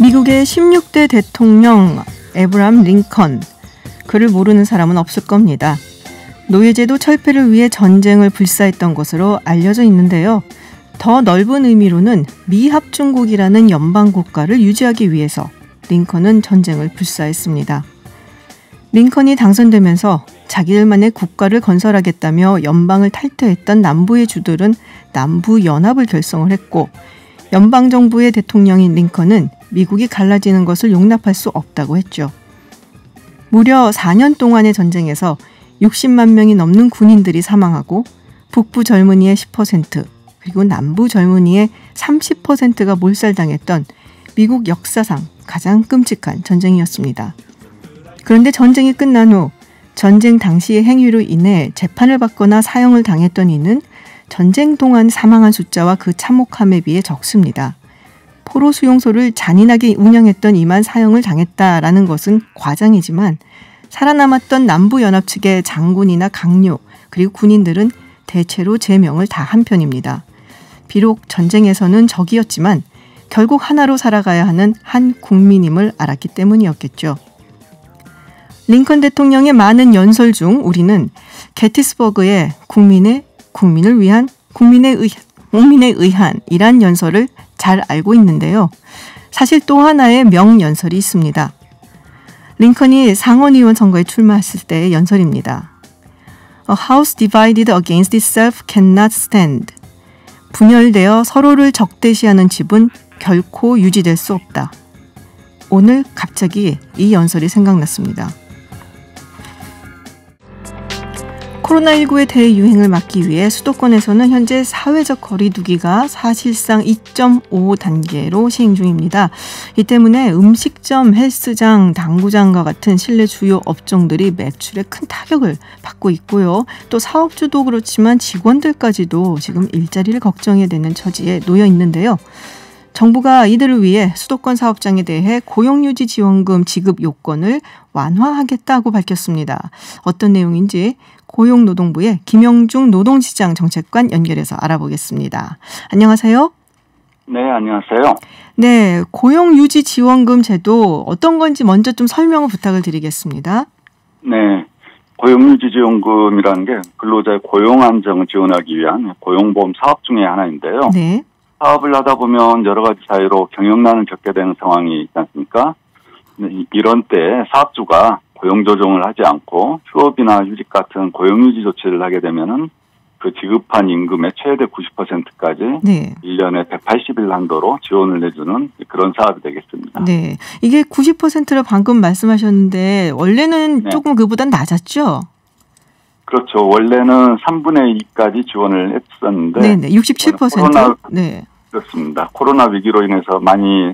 미국의 16대 대통령 에브라함 링컨. 그를 모르는 사람은 없을 겁니다. 노예제도 철폐를 위해 전쟁을 불사했던 것으로 알려져 있는데요. 더 넓은 의미로는 미합중국이라는 연방 국가를 유지하기 위해서 링컨은 전쟁을 불사했습니다. 링컨이 당선되면서 자기들만의 국가를 건설하겠다며 연방을 탈퇴했던 남부의 주들은 남부연합을 결성을 했고, 연방정부의 대통령인 링컨은 미국이 갈라지는 것을 용납할 수 없다고 했죠. 무려 4년 동안의 전쟁에서 60만 명이 넘는 군인들이 사망하고 북부 젊은이의 10%, 그리고 남부 젊은이의 30%가 몰살당했던 미국 역사상 가장 끔찍한 전쟁이었습니다. 그런데 전쟁이 끝난 후 전쟁 당시의 행위로 인해 재판을 받거나 사형을 당했던 이는 전쟁 동안 사망한 숫자와 그 참혹함에 비해 적습니다. 포로 수용소를 잔인하게 운영했던 이만 사형을 당했다라는 것은 과장이지만, 살아남았던 남부연합 측의 장군이나 강요 그리고 군인들은 대체로 제명을 다 한 편입니다. 비록 전쟁에서는 적이었지만 결국 하나로 살아가야 하는 한 국민임을 알았기 때문이었겠죠. 링컨 대통령의 많은 연설 중 우리는 게티스버그의 국민을 위한 국민에 의한 이란 연설을 잘 알고 있는데요. 사실 또 하나의 명연설이 있습니다. 링컨이 상원의원 선거에 출마했을 때의 연설입니다. A house divided against itself cannot stand. 분열되어 서로를 적대시하는 집은 결코 유지될 수 없다. 오늘 갑자기 이 연설이 생각났습니다. 코로나19의 대유행을 막기 위해 수도권에서는 현재 사회적 거리두기가 사실상 2.5 단계로 시행 중입니다. 이 때문에 음식점, 헬스장, 당구장과 같은 실내 주요 업종들이 매출에 큰 타격을 받고 있고요. 또 사업주도 그렇지만 직원들까지도 지금 일자리를 걱정해야 되는 처지에 놓여 있는데요. 정부가 이들을 위해 수도권 사업장에 대해 고용유지 지원금 지급 요건을 완화하겠다고 밝혔습니다. 어떤 내용인지 고용노동부의 김영중 노동시장 정책관 연결해서 알아보겠습니다. 안녕하세요. 네, 안녕하세요. 네, 고용유지 지원금 제도 어떤 건지 먼저 좀 설명을 부탁을 드리겠습니다. 네, 고용유지 지원금이라는 게 근로자의 고용 안정을 지원하기 위한 고용보험 사업 중에 하나인데요. 네. 사업을 하다 보면 여러 가지 사유로 경영난을 겪게 되는 상황이 있지 않습니까? 이런 때 사업주가 고용 조정을 하지 않고 휴업이나 휴직 같은 고용유지 조치를 하게 되면은 그 지급한 임금의 최대 90%까지 네. 1년에 180일 한도로 지원을 해주는 그런 사업이 되겠습니다. 네, 이게 90%를 방금 말씀하셨는데 원래는 네. 조금 그보단 낮았죠? 그렇죠. 원래는 3분의 2까지 지원을 했었는데, 네네, 67%. 네, 그렇습니다. 코로나 위기로 인해서 많이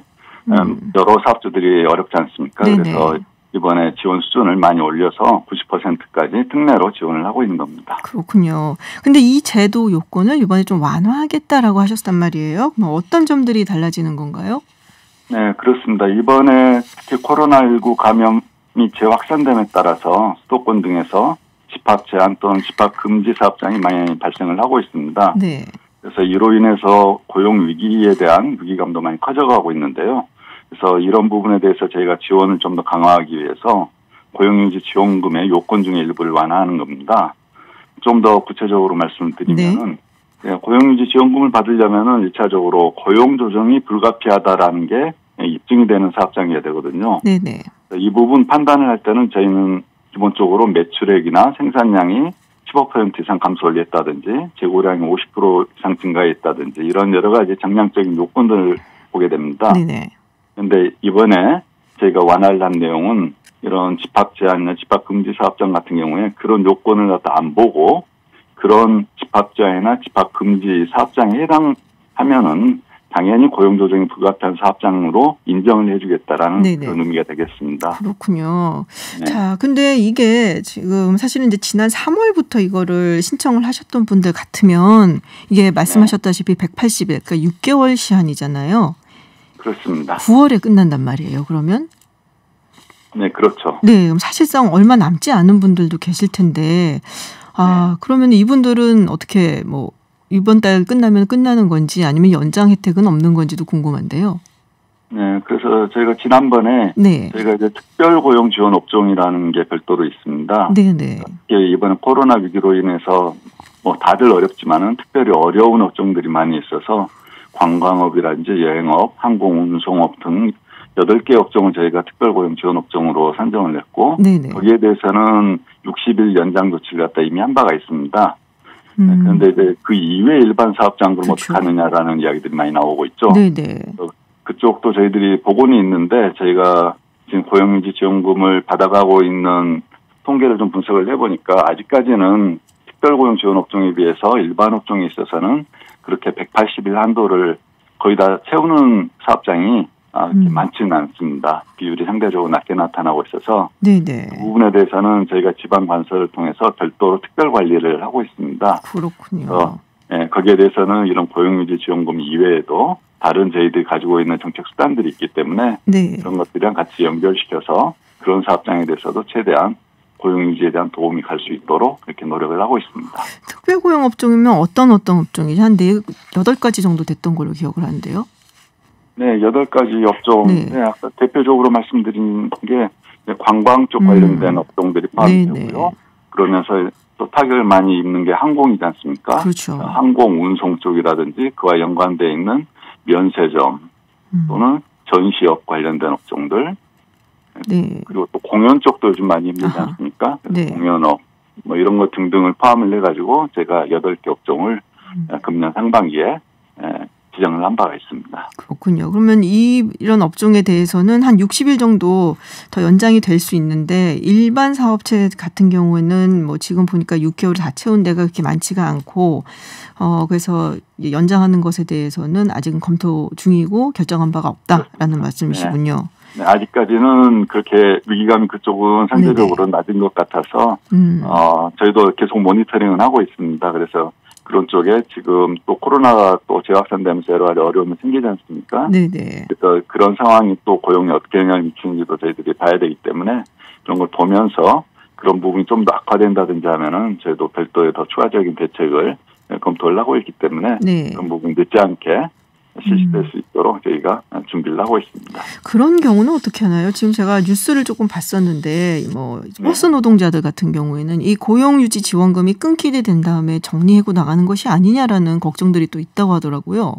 여러 사업주들이 어렵지 않습니까? 네네. 그래서 이번에 지원 수준을 많이 올려서 90%까지 특례로 지원을 하고 있는 겁니다. 그렇군요. 근데 이 제도 요건을 이번에 좀 완화하겠다라고 하셨단 말이에요. 뭐 어떤 점들이 달라지는 건가요? 네, 그렇습니다. 이번에 특히 코로나19 감염이 재확산됨에 따라서 수도권 등에서 집합 제한 또는 집합 금지 사업장이 많이 발생을 하고 있습니다. 네. 그래서 이로 인해서 고용 위기에 대한 위기감도 많이 커져가고 있는데요. 그래서 이런 부분에 대해서 저희가 지원을 좀 더 강화하기 위해서 고용유지 지원금의 요건 중에 일부를 완화하는 겁니다. 좀 더 구체적으로 말씀드리면은, 네. 고용유지 지원금을 받으려면은 1차적으로 고용 조정이 불가피하다라는 게 입증이 되는 사업장이어야 되거든요. 네네. 이 부분 판단을 할 때는 저희는 기본적으로 매출액이나 생산량이 15% 이상 감소를 했다든지 재고량이 50% 이상 증가했다든지 이런 여러 가지 정량적인 요건들을 보게 됩니다. 네네. 그런데 이번에 저희가 완화를 한 내용은 이런 집합 제한이나 집합 금지 사업장 같은 경우에 그런 요건을 갖다 안 보고 그런 집합 제한이나 집합 금지 사업장에 해당하면은 당연히 고용 조정이 불가피한 사업장으로 인정을 해주겠다라는 네네. 그런 의미가 되겠습니다. 그렇군요. 네. 자, 근데 이게 지금 사실은 이제 지난 3월부터 이거를 신청을 하셨던 분들 같으면 이게 말씀하셨다시피 180일, 그러니까 6개월 시한이잖아요. 그렇습니다. 9월에 끝난단 말이에요, 그러면? 네, 그렇죠. 네, 그럼 사실상 얼마 남지 않은 분들도 계실 텐데, 그러면 이분들은 어떻게 이번 달 끝나면 끝나는 건지 아니면 연장 혜택은 없는 건지도 궁금한데요. 네, 그래서 저희가 지난번에 네. 저희가 이제 특별 고용 지원 업종이라는 게 별도로 있습니다. 네네. 이번에 코로나 위기로 인해서 뭐 다들 어렵지만은 특별히 어려운 업종들이 많이 있어서 관광업이라든지 여행업, 항공운송업 등 8개 업종을 저희가 특별 고용 지원 업종으로 산정을 했고 네네. 거기에 대해서는 60일 연장 조치를 갖다 이미 한 바가 있습니다. 그런데 이제 그 이외 일반 사업장은 그럼 그렇죠. 어떻게 하느냐라는 이야기들이 많이 나오고 있죠. 네네. 그쪽도 저희들이 보고는 있는데 저희가 지금 고용유지 지원금을 받아가고 있는 통계를 좀 분석을 해보니까 아직까지는 특별고용 지원 업종에 비해서 일반 업종에 있어서는 그렇게 180일 한도를 거의 다 채우는 사업장이 그렇게 많지는 않습니다. 비율이 상대적으로 낮게 나타나고 있어서 네네. 그 부분에 대해서는 저희가 지방 관서를 통해서 별도로 특별 관리를 하고 있습니다. 그렇군요. 네, 거기에 대해서는 이런 고용유지 지원금 이외에도 다른 저희들이 가지고 있는 정책 수단들이 있기 때문에 네. 그런 것들이랑 같이 연결시켜서 그런 사업장에 대해서도 최대한 고용유지에 대한 도움이 갈 수 있도록 그렇게 노력을 하고 있습니다. 특별고용 업종이면 어떤 업종이지? 한 8가지 정도 됐던 걸로 기억을 하는데요. 네, 8가지 업종. 네. 네, 아까 대표적으로 말씀드린 게 관광 쪽 관련된 업종들이 포함되고요. 네네. 그러면서 또 타격을 많이 입는 게 항공이지 않습니까? 그렇죠. 항공 운송 쪽이라든지 그와 연관되어 있는 면세점 또는 전시업 관련된 업종들. 네. 그리고 또 공연 쪽도 요즘 많이 힘들지 않습니까? 그래서 네. 공연업 뭐 이런 것 등등을 포함을 해가지고 제가 8개 업종을 금년 상반기에 지정을 한 바가 있습니다. 그렇군요. 그러면 이런 업종에 대해서는 한 60일 정도 더 연장이 될 수 있는데 일반 사업체 같은 경우에는 뭐 지금 보니까 6개월 다 채운 데가 그렇게 많지가 않고 그래서 연장하는 것에 대해서는 아직은 검토 중이고 결정한 바가 없다라는 말씀이시군요. 네, 아직까지는 그렇게 위기감이 그쪽은 상대적으로 낮은 것 같아서 저희도 계속 모니터링은 하고 있습니다. 그래서 그런 쪽에 지금 또 코로나가 또 재확산되면서 여러 가지 어려움이 생기지 않습니까? 네네. 그래서 그런 상황이 또 고용에 어떻게 영향을 미치는지도 저희들이 봐야 되기 때문에 그런 걸 보면서 그런 부분이 좀 더 악화된다든지 하면은 저희도 별도의 더 추가적인 대책을 검토를 하고 있기 때문에 네. 그런 부분이 늦지 않게 실시될 수 있도록 저희가 준비를 하고 있습니다. 그런 경우는 어떻게 하나요? 지금 제가 뉴스를 조금 봤었는데 뭐 버스 노동자들 같은 경우에는 이 고용유지 지원금이 끊기게 된 다음에 정리해고 나가는 것이 아니냐라는 걱정들이 또 있다고 하더라고요.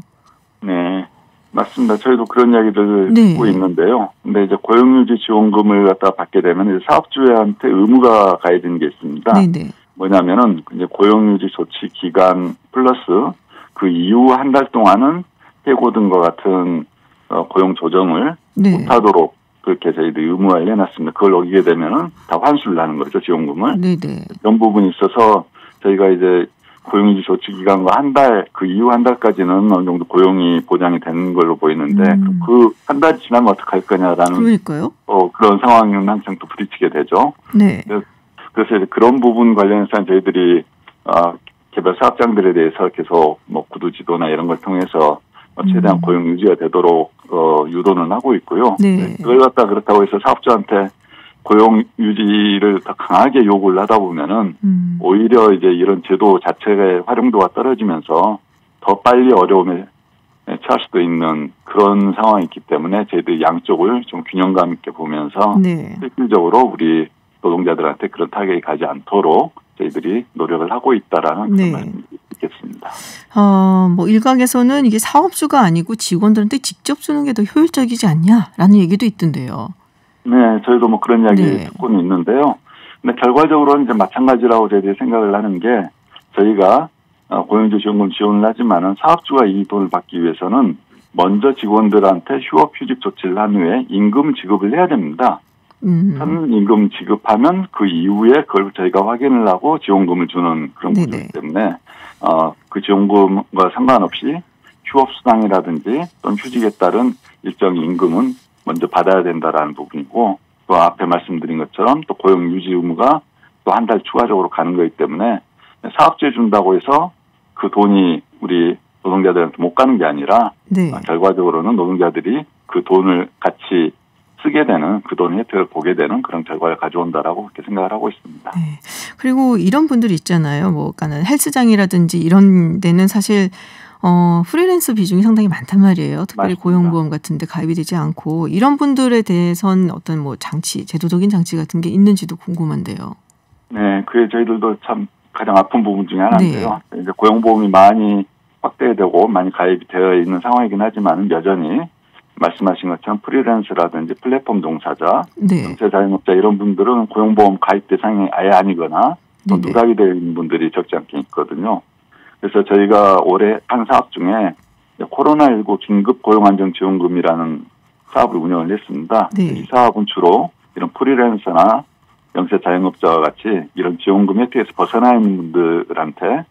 네, 맞습니다. 저희도 그런 이야기들을 듣고 있는데요. 근데 이제 고용유지 지원금을 갖다 받게 되면 이제 사업주한테 의무가 가해지는 게 있습니다. 네네. 뭐냐면은 이제 고용유지 조치 기간 플러스 그 이후 한 달 동안은 해고 등과 같은 고용 조정을 못하도록 그렇게 저희들이 의무화를 해놨습니다. 그걸 어기게 되면은 다 환수를 하는 거죠, 지원금을. 네네. 이런 부분이 있어서 저희가 이제 고용유지 조치 기간과 한 달, 그 이후 한 달까지는 어느 정도 고용이 보장이 되는 걸로 보이는데 그 한 달이 지나면 어떡할 거냐라는 그러니까요. 그런 상황은 항상 또 부딪히게 되죠. 네. 그래서 이제 그런 부분 관련해서 저희들이 개별 사업장들에 대해서 계속 뭐 구두 지도나 이런 걸 통해서 최대한 고용 유지가 되도록 유도는 하고 있고요. 네. 그걸 갖다 그렇다고 해서 사업주한테 고용 유지를 더 강하게 요구를 하다 보면은 오히려 이제 이런 제도 자체의 활용도가 떨어지면서 더 빨리 어려움에 처할 수도 있는 그런 상황이 있기 때문에 저희들이 양쪽을 좀 균형감 있게 보면서 실질적으로 우리 노동자들한테 그런 타격이 가지 않도록 저희들이 노력을 하고 있다라는 그런 말씀을 드리겠습니다. 뭐 일각에서는 이게 사업주가 아니고 직원들한테 직접 주는 게 더 효율적이지 않냐라는 얘기도 있던데요. 네, 저희도 뭐 그런 이야기 듣고는 있는데요. 근데 결과적으로는 이제 마찬가지라고 저희들이 생각을 하는 게 저희가 고용주지 지원금 지원을 하지만은 사업주가 이 돈을 받기 위해서는 먼저 직원들한테 휴업휴직 조치를 한 후에 임금 지급을 해야 됩니다. 현임금 지급하면 그 이후에 그걸 저희가 확인을 하고 지원금을 주는 그런 구조이기 때문에 그 지원금과 상관없이 휴업수당이라든지 또는 휴직에 따른 일정 임금은 먼저 받아야 된다라는 부분이고 또 앞에 말씀드린 것처럼 또 고용 유지 의무가 또 한 달 추가적으로 가는 거기 때문에 사업주에 준다고 해서 그 돈이 우리 노동자들한테 못 가는 게 아니라 결과적으로는 노동자들이 그 돈을 같이 쓰게 되는 그 돈 혜택을 보게 되는 그런 결과를 가져온다라고 그렇게 생각을 하고 있습니다. 그리고 이런 분들이 있잖아요. 뭐, 그러니까는 헬스장이라든지 이런 데는 사실 프리랜서 비중이 상당히 많단 말이에요. 특별히 맞습니다. 고용보험 같은 데 가입이 되지 않고 이런 분들에 대해선 어떤 뭐 장치, 제도적인 장치 같은 게 있는지도 궁금한데요. 네, 그게 저희들도 참 가장 아픈 부분 중에 하나인데요. 네. 이제 고용보험이 많이 확대되고 많이 가입이 되어 있는 상황이긴 하지만 여전히 말씀하신 것처럼 프리랜서라든지 플랫폼 종사자, 영세자영업자 이런 분들은 고용보험 가입 대상이 아예 아니거나 또 누락이 되어 있는 분들이 적지 않게 있거든요. 그래서 저희가 올해 한 사업 중에 코로나19 긴급 고용안정지원금이라는 사업을 운영을 했습니다. 네. 이 사업은 주로 이런 프리랜서나 영세자영업자와 같이 이런 지원금 혜택에서 벗어나 있는 분들한테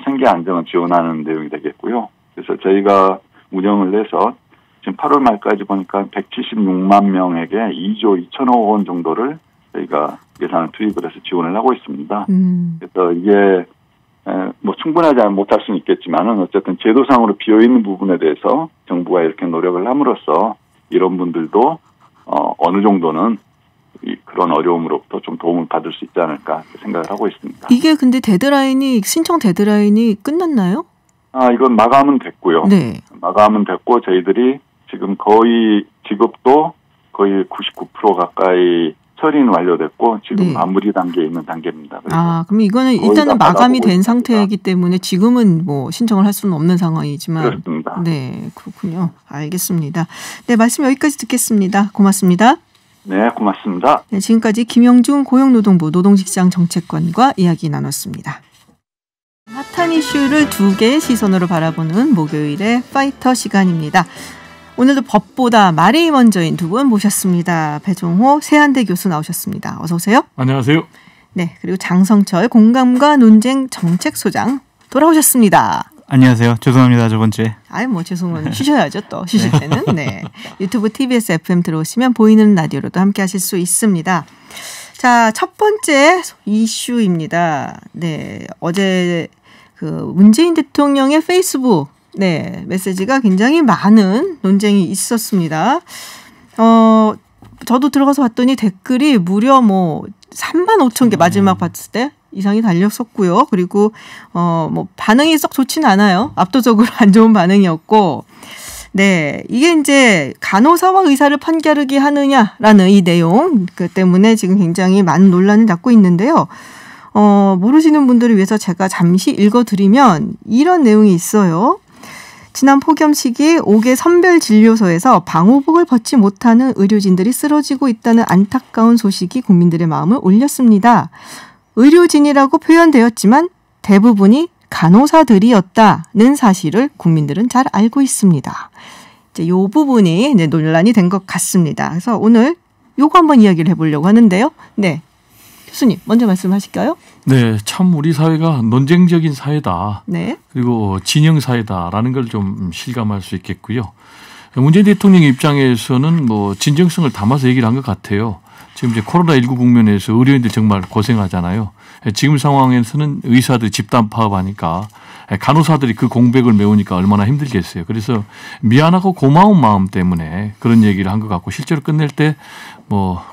생계 안정을 지원하는 내용이 되겠고요. 그래서 저희가 운영을 해서 지금 8월 말까지 보니까 176만 명에게 2조 2천억 원 정도를 저희가 예산을 투입을 해서 지원을 하고 있습니다. 그래서 이게 뭐 충분하지 못할 수는 있겠지만은 어쨌든 제도상으로 비어 있는 부분에 대해서 정부가 이렇게 노력을 함으로써 이런 분들도 어느 정도는 그런 어려움으로부터 좀 도움을 받을 수 있지 않을까 생각을 하고 있습니다. 이게 근데 신청 데드라인이 끝났나요? 이건 마감은 됐고요. 네. 마감은 됐고 저희들이 지금 거의 지급도 거의 99% 가까이 처리는 완료됐고 지금 마무리 단계에 있는 단계입니다. 그럼 이거는 일단은 마감이 된 상태이기 때문에 지금은 뭐 신청을 할 수는 없는 상황이지만. 그렇습니다. 네, 그렇군요. 알겠습니다. 네, 말씀 여기까지 듣겠습니다. 고맙습니다. 네, 고맙습니다. 네, 지금까지 김영중 고용노동부 노동직장정책관과 이야기 나눴습니다. 핫한 이슈를 두 개의 시선으로 바라보는 목요일의 파이터 시간입니다. 오늘도 법보다 말이 먼저인 두 분 모셨습니다. 배종호 세한대 교수 나오셨습니다. 어서 오세요. 안녕하세요. 네, 그리고 장성철 공감과 논쟁 정책소장 돌아오셨습니다. 안녕하세요. 죄송합니다. 저번 주에. 뭐 죄송은 쉬셔야죠. 또 쉬실 때는. 네. 유튜브 TBS FM 들어오시면 보이는 라디오로도 함께 하실 수 있습니다. 자, 첫 번째 이슈입니다. 네, 어제 문재인 대통령의 페이스북 메시지가 굉장히 많은 논쟁이 있었습니다. 저도 들어가서 봤더니 댓글이 무려 35,000개 마지막 봤을 때 이상이 달렸었고요. 그리고 반응이 썩 좋지는 않아요. 압도적으로 안 좋은 반응이었고, 네, 이게 이제 간호사와 의사를 판가르게 하느냐라는 이 내용 때문에 지금 굉장히 많은 논란을 낳고 있는데요. 모르시는 분들을 위해서 제가 잠시 읽어드리면 이런 내용이 있어요. 지난 폭염 시기 5개 선별진료소에서 방호복을 벗지 못하는 의료진들이 쓰러지고 있다는 안타까운 소식이 국민들의 마음을 울렸습니다. 의료진이라고 표현되었지만 대부분이 간호사들이었다는 사실을 국민들은 잘 알고 있습니다. 이제 이 부분이 논란이 된 것 같습니다. 그래서 오늘 요거 한번 이야기를 해보려고 하는데요. 네, 교수님 먼저 말씀하실까요? 네, 참 우리 사회가 논쟁적인 사회다. 네. 그리고 진영 사회다라는 걸 좀 실감할 수 있겠고요. 문재인 대통령 입장에서는 진정성을 담아서 얘기를 한 것 같아요. 지금 이제 코로나19 국면에서 의료인들 정말 고생하잖아요. 지금 상황에서는 의사들이 집단 파업하니까 간호사들이 그 공백을 메우니까 얼마나 힘들겠어요. 그래서 미안하고 고마운 마음 때문에 그런 얘기를 한 것 같고 실제로 끝낼 때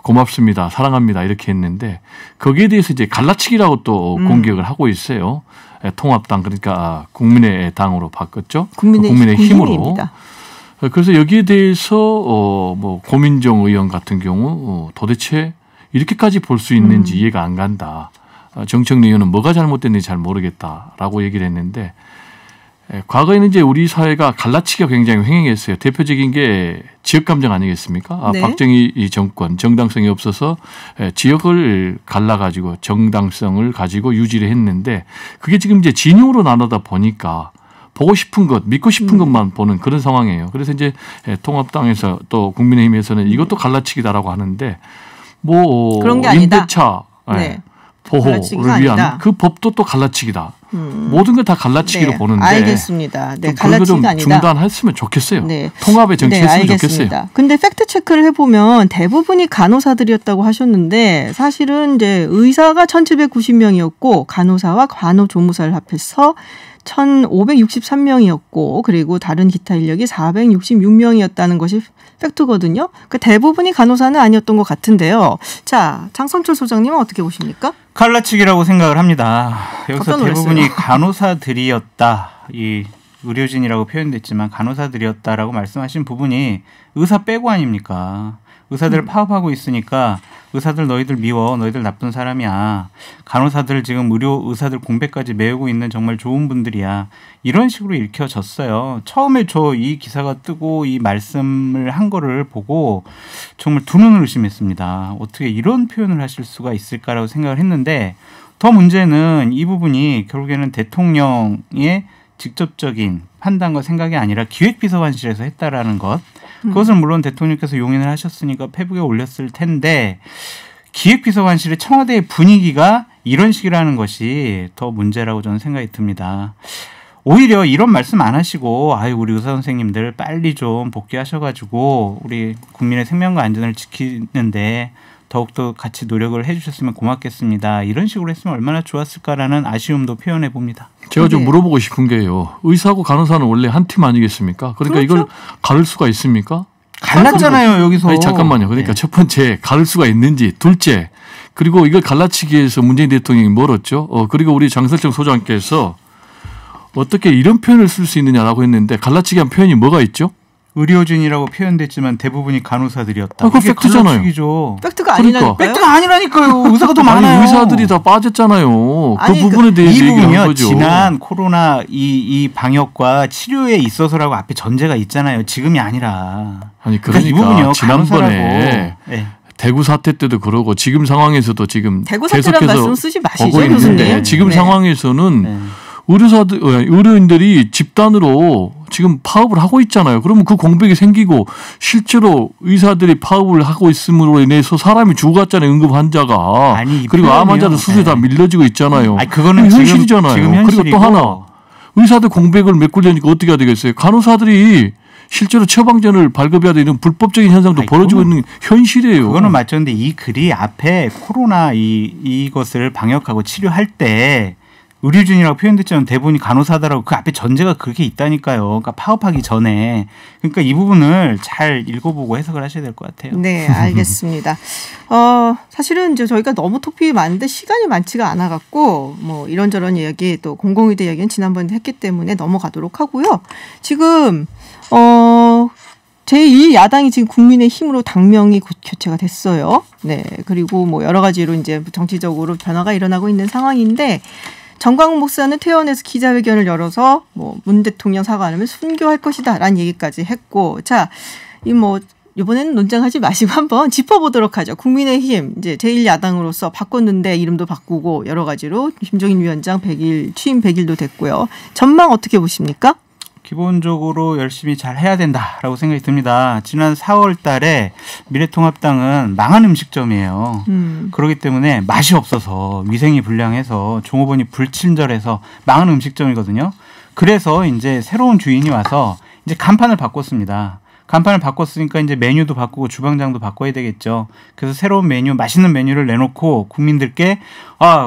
고맙습니다, 사랑합니다 이렇게 했는데 거기에 대해서 이제 갈라치기라고 또 공격을 하고 있어요. 통합당 그러니까 국민의 당으로 바꿨죠. 국민의 힘으로. 그래서 여기에 대해서 고민정 의원 같은 경우 도대체 이렇게까지 볼 수 있는지 이해가 안 간다. 정청래 의원은 뭐가 잘못됐는지 잘 모르겠다라고 얘기를 했는데 과거에는 이제 우리 사회가 갈라치기가 굉장히 횡행했어요. 대표적인 게 지역감정 아니겠습니까? 네. 박정희 정권 정당성이 없어서 지역을 갈라가지고 정당성을 가지고 유지를 했는데 그게 지금 이제 진영으로 나누다 보니까 보고 싶은 것, 믿고 싶은 것만 보는 그런 상황이에요. 그래서 이제 통합당에서 또 국민의힘에서는 이것도 갈라치기다라고 하는데 그런 게 아니다. 임대차 보호를 위한 아니다. 그 법도 또 갈라치기다. 모든 걸 다 갈라치기로 보는데 알겠습니다. 네, 갈라치기가 좀 아니다. 중단했으면 좋겠어요. 네. 통합의 정치했으면 좋겠어요. 근데 팩트 체크를 해보면 대부분이 간호사들이었다고 하셨는데 사실은 이제 의사가 1,790명이었고 간호사와 간호조무사를 합해서 1,563명이었고 그리고 다른 기타 인력이 466명이었다는 것이 팩트거든요. 그러니까 대부분이 간호사는 아니었던 것 같은데요. 자, 장성철 소장님은 어떻게 보십니까? 갈라치기라고 생각을 합니다. 여기서 대부분이 간호사들이었다. 이 의료진이라고 표현됐지만 간호사들이었다라고 말씀하신 부분이 의사 빼고 아닙니까? 의사들을 파업하고 있으니까 의사들 너희들 미워, 너희들 나쁜 사람이야. 간호사들 지금 의사들 공백까지 메우고 있는 정말 좋은 분들이야. 이런 식으로 읽혀졌어요. 처음에 저 이 기사가 뜨고 이 말씀을 한 거를 보고 정말 두 눈을 의심했습니다. 어떻게 이런 표현을 하실 수가 있을까라고 생각을 했는데 더 문제는 이 부분이 결국에는 대통령의 직접적인 판단과 생각이 아니라 기획비서관실에서 했다라는 것. 그것을 물론 대통령께서 용인을 하셨으니까 페북에 올렸을 텐데 기획비서관실의 청와대의 분위기가 이런 식이라는 것이 더 문제라고 저는 생각이 듭니다. 오히려 이런 말씀 안 하시고 우리 의사 선생님들 빨리 좀 복귀하셔가지고 우리 국민의 생명과 안전을 지키는데 더욱더 같이 노력을 해주셨으면 고맙겠습니다. 이런 식으로 했으면 얼마나 좋았을까라는 아쉬움도 표현해 봅니다. 제가 좀 물어보고 싶은 게요. 의사하고 간호사는 원래 한 팀 아니겠습니까? 그러니까 그렇죠? 이걸 가를 수가 있습니까? 갈랐잖아요, 여기서. 아니, 잠깐만요. 그러니까 첫 번째 가를 수가 있는지, 둘째 그리고 이걸 갈라치기 위해서 문재인 대통령이 멀었죠. 그리고 우리 장설정 소장께서 어떻게 이런 표현을 쓸 수 있느냐라고 했는데 갈라치기 한 표현이 뭐가 있죠? 의료진이라고 표현됐지만 대부분이 간호사들이었다. 그거 팩트잖아요. 팩트가 아니라니까요. 팩트가 아니라니까요. 의사가 더 많아요. 의사들이 다 빠졌잖아요. 아니, 그 부분에 대해서 얘기하는 거죠. 지난 코로나 이 방역과 치료에 있어서라고 앞에 전제가 있잖아요. 지금이 아니라. 아니 그러니까 이 부분이요. 지난번에 네. 대구 사태 때도 그러고 지금 상황에서도 지금 대구 사태란 말씀 쓰지 마시죠, 보고 있는데 교수님. 지금 상황에서는 의료인들이 집단으로 지금 파업을 하고 있잖아요. 그러면 그 공백이 생기고 실제로 의사들이 파업을 하고 있음으로 인해서 사람이 죽어갔잖아요. 응급 환자가. 그리고 암 환자들 수술이 다 밀려지고 있잖아요. 그거는 현실이잖아요. 지금 그리고 또 하나 의사들 공백을 메꾸려니까 어떻게 해야 되겠어요. 간호사들이 실제로 처방전을 발급해야 되는 불법적인 현상도 벌어지고 있는 현실이에요. 그거는 맞췄는데 이 글이 앞에 코로나 이것을 방역하고 치료할 때 의료진이라고 표현됐지만 대부분이 간호사다라고 그 앞에 전제가 그렇게 있다니까요. 그러니까 파업하기 전에. 그러니까 이 부분을 잘 읽어보고 해석을 하셔야 될 것 같아요. 네, 알겠습니다. 사실은 이제 저희가 너무 토픽이 많은데 시간이 많지가 않아갖고 뭐 이런저런 이야기 또 공공의대 이야기는 지난번에 했기 때문에 넘어가도록 하고요. 지금 제2야당이 지금 국민의힘으로 당명이 교체가 됐어요. 네, 그리고 뭐 여러 가지로 이제 정치적으로 변화가 일어나고 있는 상황인데. 정광훈 목사는 퇴원해서 기자회견을 열어서 뭐 문 대통령 사과 안 하면 순교할 것이다라는 얘기까지 했고, 자, 이번에는 논쟁하지 마시고 한번 짚어보도록 하죠. 국민의힘 이제 제1야당으로서 바꿨는데 이름도 바꾸고 여러 가지로 김종인 위원장 100일 취임 100일도 됐고요. 전망 어떻게 보십니까? 기본적으로 열심히 잘 해야 된다라고 생각이 듭니다. 지난 4월 달에 미래통합당은 망한 음식점이에요. 그렇기 때문에 맛이 없어서 위생이 불량해서 종업원이 불친절해서 망한 음식점이거든요. 그래서 이제 새로운 주인이 와서 이제 간판을 바꿨습니다. 간판을 바꿨으니까 이제 메뉴도 바꾸고 주방장도 바꿔야 되겠죠. 그래서 새로운 메뉴, 맛있는 메뉴를 내놓고 국민들께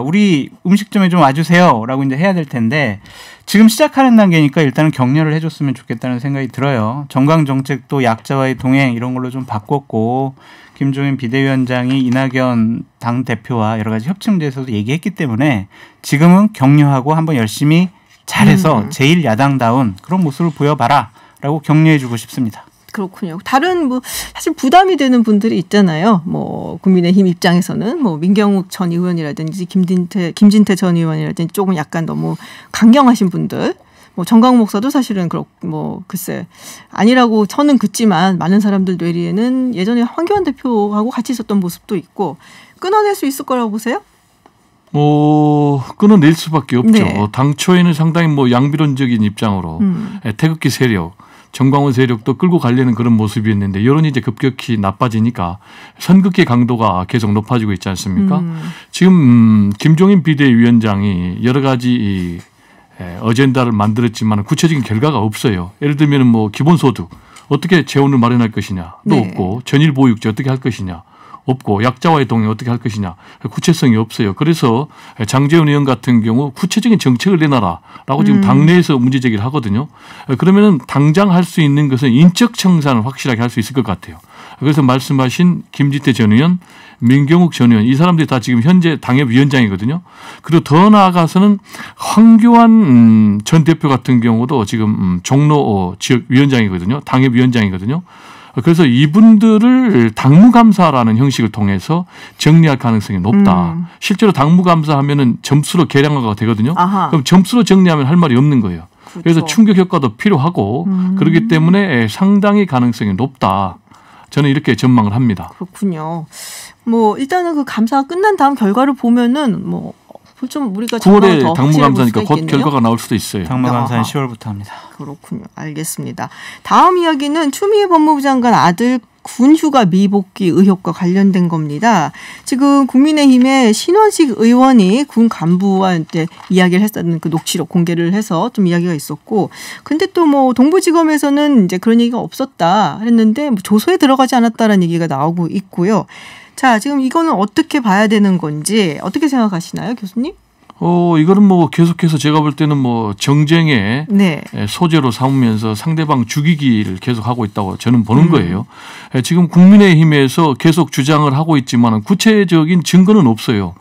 우리 음식점에 좀 와주세요라고 이제 해야 될 텐데 지금 시작하는 단계니까 일단은 격려를 해줬으면 좋겠다는 생각이 들어요. 정강 정책도 약자와의 동행 이런 걸로 좀 바꿨고 김종인 비대위원장이 이낙연 당대표와 여러 가지 협치문제에서도 얘기했기 때문에 지금은 격려하고 한번 열심히 잘해서 제1야당다운 그런 모습을 보여봐라라고 격려해주고 싶습니다. 그렇군요. 다른 사실 부담이 되는 분들이 있잖아요. 국민의힘 입장에서는 민경욱 전 의원이라든지 김진태 전 의원이라든지 조금 약간 너무 강경하신 분들. 정광훈 목사도 사실은 글쎄 아니라고 저는 긋지만 많은 사람들 뇌리에는 예전에 황교안 대표하고 같이 있었던 모습도 있고 끊어낼 수 있을 거라고 보세요? 끊어낼 수밖에 없죠. 네. 당초에는 상당히 양비론적인 입장으로 태극기 세력, 정광훈 세력도 끌고 가려는 그런 모습이었는데 여론이 이제 급격히 나빠지니까 선극기 강도가 계속 높아지고 있지 않습니까? 지금 김종인 비대위원장이 여러 가지 어젠다를 만들었지만 구체적인 결과가 없어요. 예를 들면 기본소득 어떻게 재원을 마련할 것이냐도 네. 없고 전일보육제 어떻게 할 것이냐 없고 약자와의 동행 어떻게 할 것이냐 구체성이 없어요. 그래서 장제원 의원 같은 경우 구체적인 정책을 내놔라라고 지금 당내에서 문제 제기를 하거든요. 그러면은 당장 할 수 있는 것은 인적 청산을 확실하게 할 수 있을 것 같아요. 그래서 말씀하신 김진태 전 의원 민경욱 전 의원 이 사람들이 다 지금 현재 당협위원장이거든요. 그리고 더 나아가서는 황교안 전 대표 같은 경우도 지금 종로 지역 위원장이거든요. 당협위원장이거든요. 그래서 이분들을 당무감사라는 형식을 통해서 정리할 가능성이 높다. 실제로 당무감사하면은 점수로 계량화가 되거든요. 아하. 그럼 점수로 정리하면 할 말이 없는 거예요. 그렇죠. 그래서 충격 효과도 필요하고 그렇기 때문에 상당히 가능성이 높다. 저는 이렇게 전망을 합니다. 그렇군요. 뭐 일단은 그 감사가 끝난 다음 결과를 보면은 뭐 좀 우리가 9월에 당무감사니까 곧 결과가 나올 수도 있어요. 당무감사는 10월부터 합니다. 그렇군요. 알겠습니다. 다음 이야기는 추미애 법무부 장관 아들 군휴가 미복귀 의혹과 관련된 겁니다. 지금 국민의힘의 신원식 의원이 군 간부와 이야기를 했었는 그 녹취록 공개를 해서 좀 이야기가 있었고, 근데 또 뭐 동부지검에서는 이제 그런 얘기가 없었다 했는데 뭐 조서에 들어가지 않았다라는 얘기가 나오고 있고요. 자, 지금 이거는 어떻게 봐야 되는 건지 어떻게 생각하시나요, 교수님? 이거는 뭐 계속해서 제가 볼 때는 뭐 정쟁의 네. 소재로 삼으면서 상대방 죽이기를 계속하고 있다고 저는 보는 거예요. 지금 국민의힘에서 계속 주장을 하고 있지만 구체적인 증거는 없어요.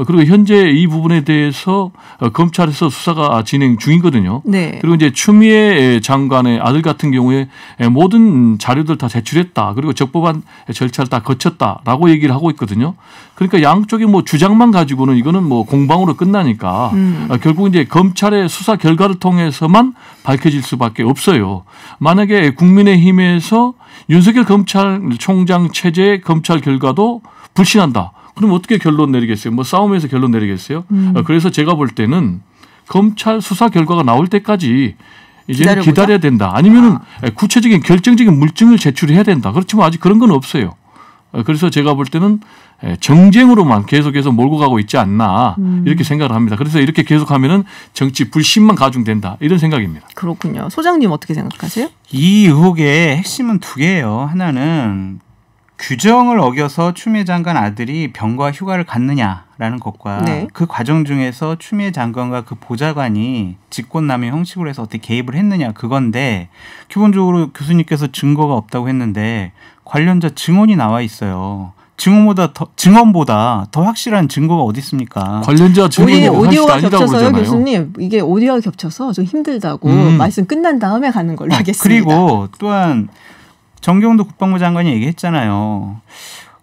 그리고 현재 이 부분에 대해서 검찰에서 수사가 진행 중이거든요. 네. 그리고 이제 추미애 장관의 아들 같은 경우에 모든 자료들 다 제출했다. 그리고 적법한 절차를 다 거쳤다라고 얘기를 하고 있거든요. 그러니까 양쪽의 뭐 주장만 가지고는 이거는 뭐 공방으로 끝나니까 결국 이제 검찰의 수사 결과를 통해서만 밝혀질 수밖에 없어요. 만약에 국민의힘에서 윤석열 검찰총장 체제의 검찰 결과도 불신한다. 그럼 어떻게 결론 내리겠어요? 뭐 싸움에서 결론 내리겠어요? 그래서 제가 볼 때는 검찰 수사 결과가 나올 때까지 이제는 기다려야 된다. 아니면은 구체적인 결정적인 물증을 제출해야 된다. 그렇지만 아직 그런 건 없어요. 그래서 제가 볼 때는 정쟁으로만 계속해서 몰고 가고 있지 않나 이렇게 생각을 합니다. 그래서 이렇게 계속하면은 정치 불신만 가중된다 이런 생각입니다. 그렇군요. 소장님 어떻게 생각하세요? 이 의혹의 핵심은 두 개예요. 하나는 규정을 어겨서 추미애 장관 아들이 병과 휴가를 갖느냐라는 것과 네. 그 과정 중에서 추미애 장관과 그 보좌관이 직권남용 형식으로 해서 어떻게 개입을 했느냐 그건데 기본적으로 교수님께서 증거가 없다고 했는데 관련자 증언이 나와 있어요. 증언보다 더 확실한 증거가 어디 있습니까? 관련자 증언이 오디오가 겹쳐서요, 교수님. 이게 오디오가 겹쳐서 좀 힘들다고 말씀 끝난 다음에 가는 걸로 하겠습니다. 그리고 또한 정경도 국방부 장관이 얘기했잖아요.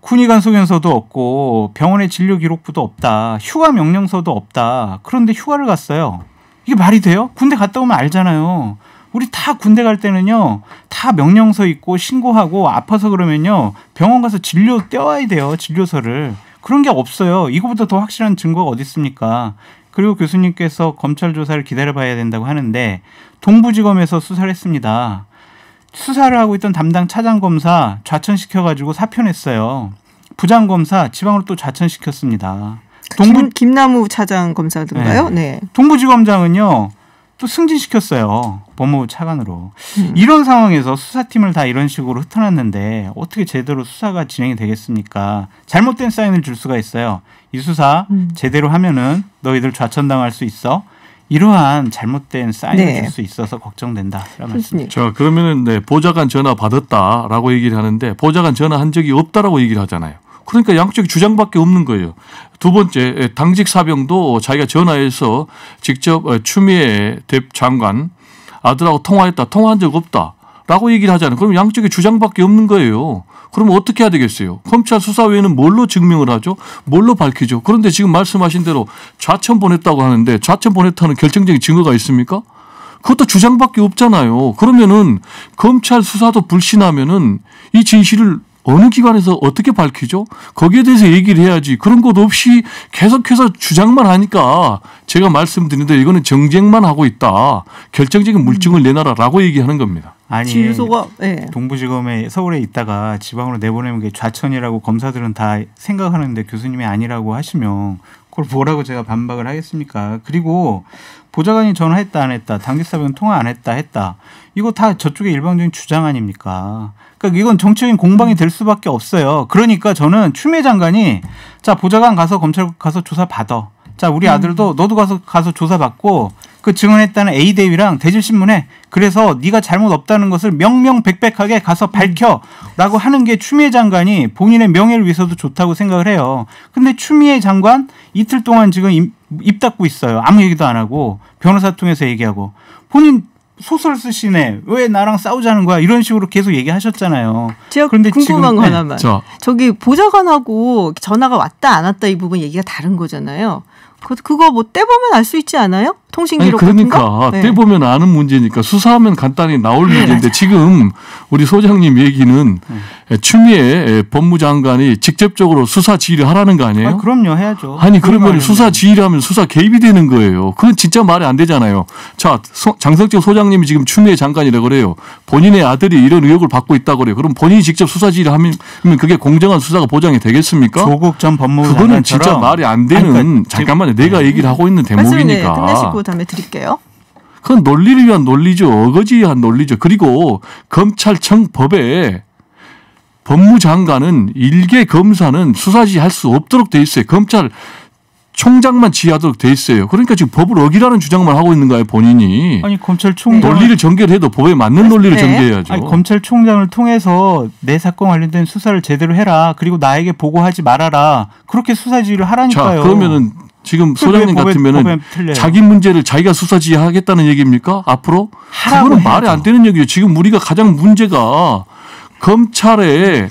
군의관 소견서도 없고 병원의 진료 기록부도 없다. 휴가 명령서도 없다. 그런데 휴가를 갔어요. 이게 말이 돼요? 군대 갔다 오면 알잖아요. 우리 다 군대 갈 때는요. 다 명령서 있고 신고하고 아파서 그러면요. 병원 가서 진료 떼와야 돼요. 진료서를. 그런 게 없어요. 이거보다 더 확실한 증거가 어디 있습니까? 그리고 교수님께서 검찰 조사를 기다려봐야 된다고 하는데 동부지검에서 수사를 했습니다. 수사를 하고 있던 담당 차장검사 좌천시켜가지고 사표냈어요. 부장검사 지방으로 또 좌천시켰습니다. 김남우 차장검사든가요? 네. 동부지검장은요. 또 승진시켰어요. 법무부 차관으로. 이런 상황에서 수사팀을 다 이런 식으로 흩어놨는데 어떻게 제대로 수사가 진행이 되겠습니까? 잘못된 사인을 줄 수가 있어요. 이 수사 제대로 하면은 너희들 좌천당할 수 있어. 이러한 잘못된 사인을 줄 수 있어서 걱정된다. 자, 그러면은 보좌관 전화 받았다라고 얘기를 하는데 보좌관 전화한 적이 없다라고 얘기를 하잖아요. 그러니까 양쪽이 주장밖에 없는 거예요. 두 번째, 당직 사병도 자기가 전화해서 직접 추미애 장관 아들하고 통화한 적 없다라고 얘기를 하잖아요. 그럼 양쪽이 주장밖에 없는 거예요. 그러면 어떻게 해야 되겠어요? 검찰 수사위원회는 뭘로 증명을 하죠? 뭘로 밝히죠? 그런데 지금 말씀하신 대로 좌천 보냈다고 하는데 좌천 보냈다는 결정적인 증거가 있습니까? 그것도 주장밖에 없잖아요. 그러면은 검찰 수사도 불신하면은 이 진실을 어느 기관에서 어떻게 밝히죠? 거기에 대해서 얘기를 해야지. 그런 것 없이 계속해서 주장만 하니까 제가 말씀드리는데 이거는 정쟁만 하고 있다. 결정적인 물증을 내놔라라고 얘기하는 겁니다. 아니, 진소가 동부지검에 서울에 있다가 지방으로 내보내는 게 좌천이라고 검사들은 다 생각하는데 교수님이 아니라고 하시면 그걸 뭐라고 제가 반박을 하겠습니까? 그리고 보좌관이 전화했다 안 했다, 당직사병 통화 안 했다. 이거 다 저쪽의 일방적인 주장 아닙니까? 그러니까 이건 정치적인 공방이 될 수밖에 없어요. 그러니까 저는 추미애 장관이 자 보좌관 가서 검찰 가서 조사 받아. 자, 우리 아들도 너도 가서 조사받고 그 증언했다는 A 대위랑 대질신문해. 그래서 네가 잘못 없다는 것을 명명백백하게 가서 밝혀라고 하는 게 추미애 장관이 본인의 명예를 위해서도 좋다고 생각을 해요. 근데 추미애 장관 이틀 동안 지금 입 닫고 있어요. 아무 얘기도 안 하고 변호사 통해서 얘기하고 본인 소설 쓰시네. 왜 나랑 싸우자는 거야? 이런 식으로 계속 얘기하셨잖아요. 제가 그런데 궁금한 거 하나만. 저기 보좌관하고 전화가 왔다 안 왔다 이 부분 얘기가 다른 거잖아요. 그거 뭐 떼보면 알 수 있지 않아요? 통신 기록 같은 거? 그러니까 떼보면 아는 문제니까 수사하면 간단히 나올 문제인데 지금 우리 소장님 얘기는 추미애 법무장관이 직접적으로 수사 지휘를 하라는 거 아니에요? 그럼요. 해야죠. 아니 그러면 수사 지휘를 하면 수사 개입이 되는 거예요. 그건 진짜 말이 안 되잖아요. 자, 장성철 소장님이 지금 추미애 장관이라고 그래요. 본인의 아들이 이런 의혹을 받고 있다고 그래요. 그럼 본인이 직접 수사 지휘를 하면 그게 공정한 수사가 보장이 되겠습니까? 조국 전 법무장관처럼. 그거는 진짜 말이 안 되는 그러니까 잠깐만요. 내가 얘기를 하고 있는 대목이니까. 끝내시고 다음에 드릴게요. 그건 논리를 위한 논리죠. 어거지에 의한 논리죠. 그리고 검찰청 법에 법무장관은 일개 검사는 수사지 할 수 없도록 돼 있어요. 검찰 총장만 지휘하도록 돼 있어요. 그러니까 지금 법을 어기라는 주장만 하고 있는 거예요, 본인이. 아니 검찰총장 논리를 전개해도 법에 맞는 논리를 전개해야죠. 아니, 검찰총장을 통해서 내 사건 관련된 수사를 제대로 해라. 그리고 나에게 보고하지 말아라. 그렇게 수사지휘를 하라니까요. 자, 그러면은 지금 소장님 같으면은 자기 문제를 자기가 수사지휘 하겠다는 얘기입니까? 앞으로? 그거는 말이 안 되는 얘기예요. 지금 우리가 가장 문제가 검찰의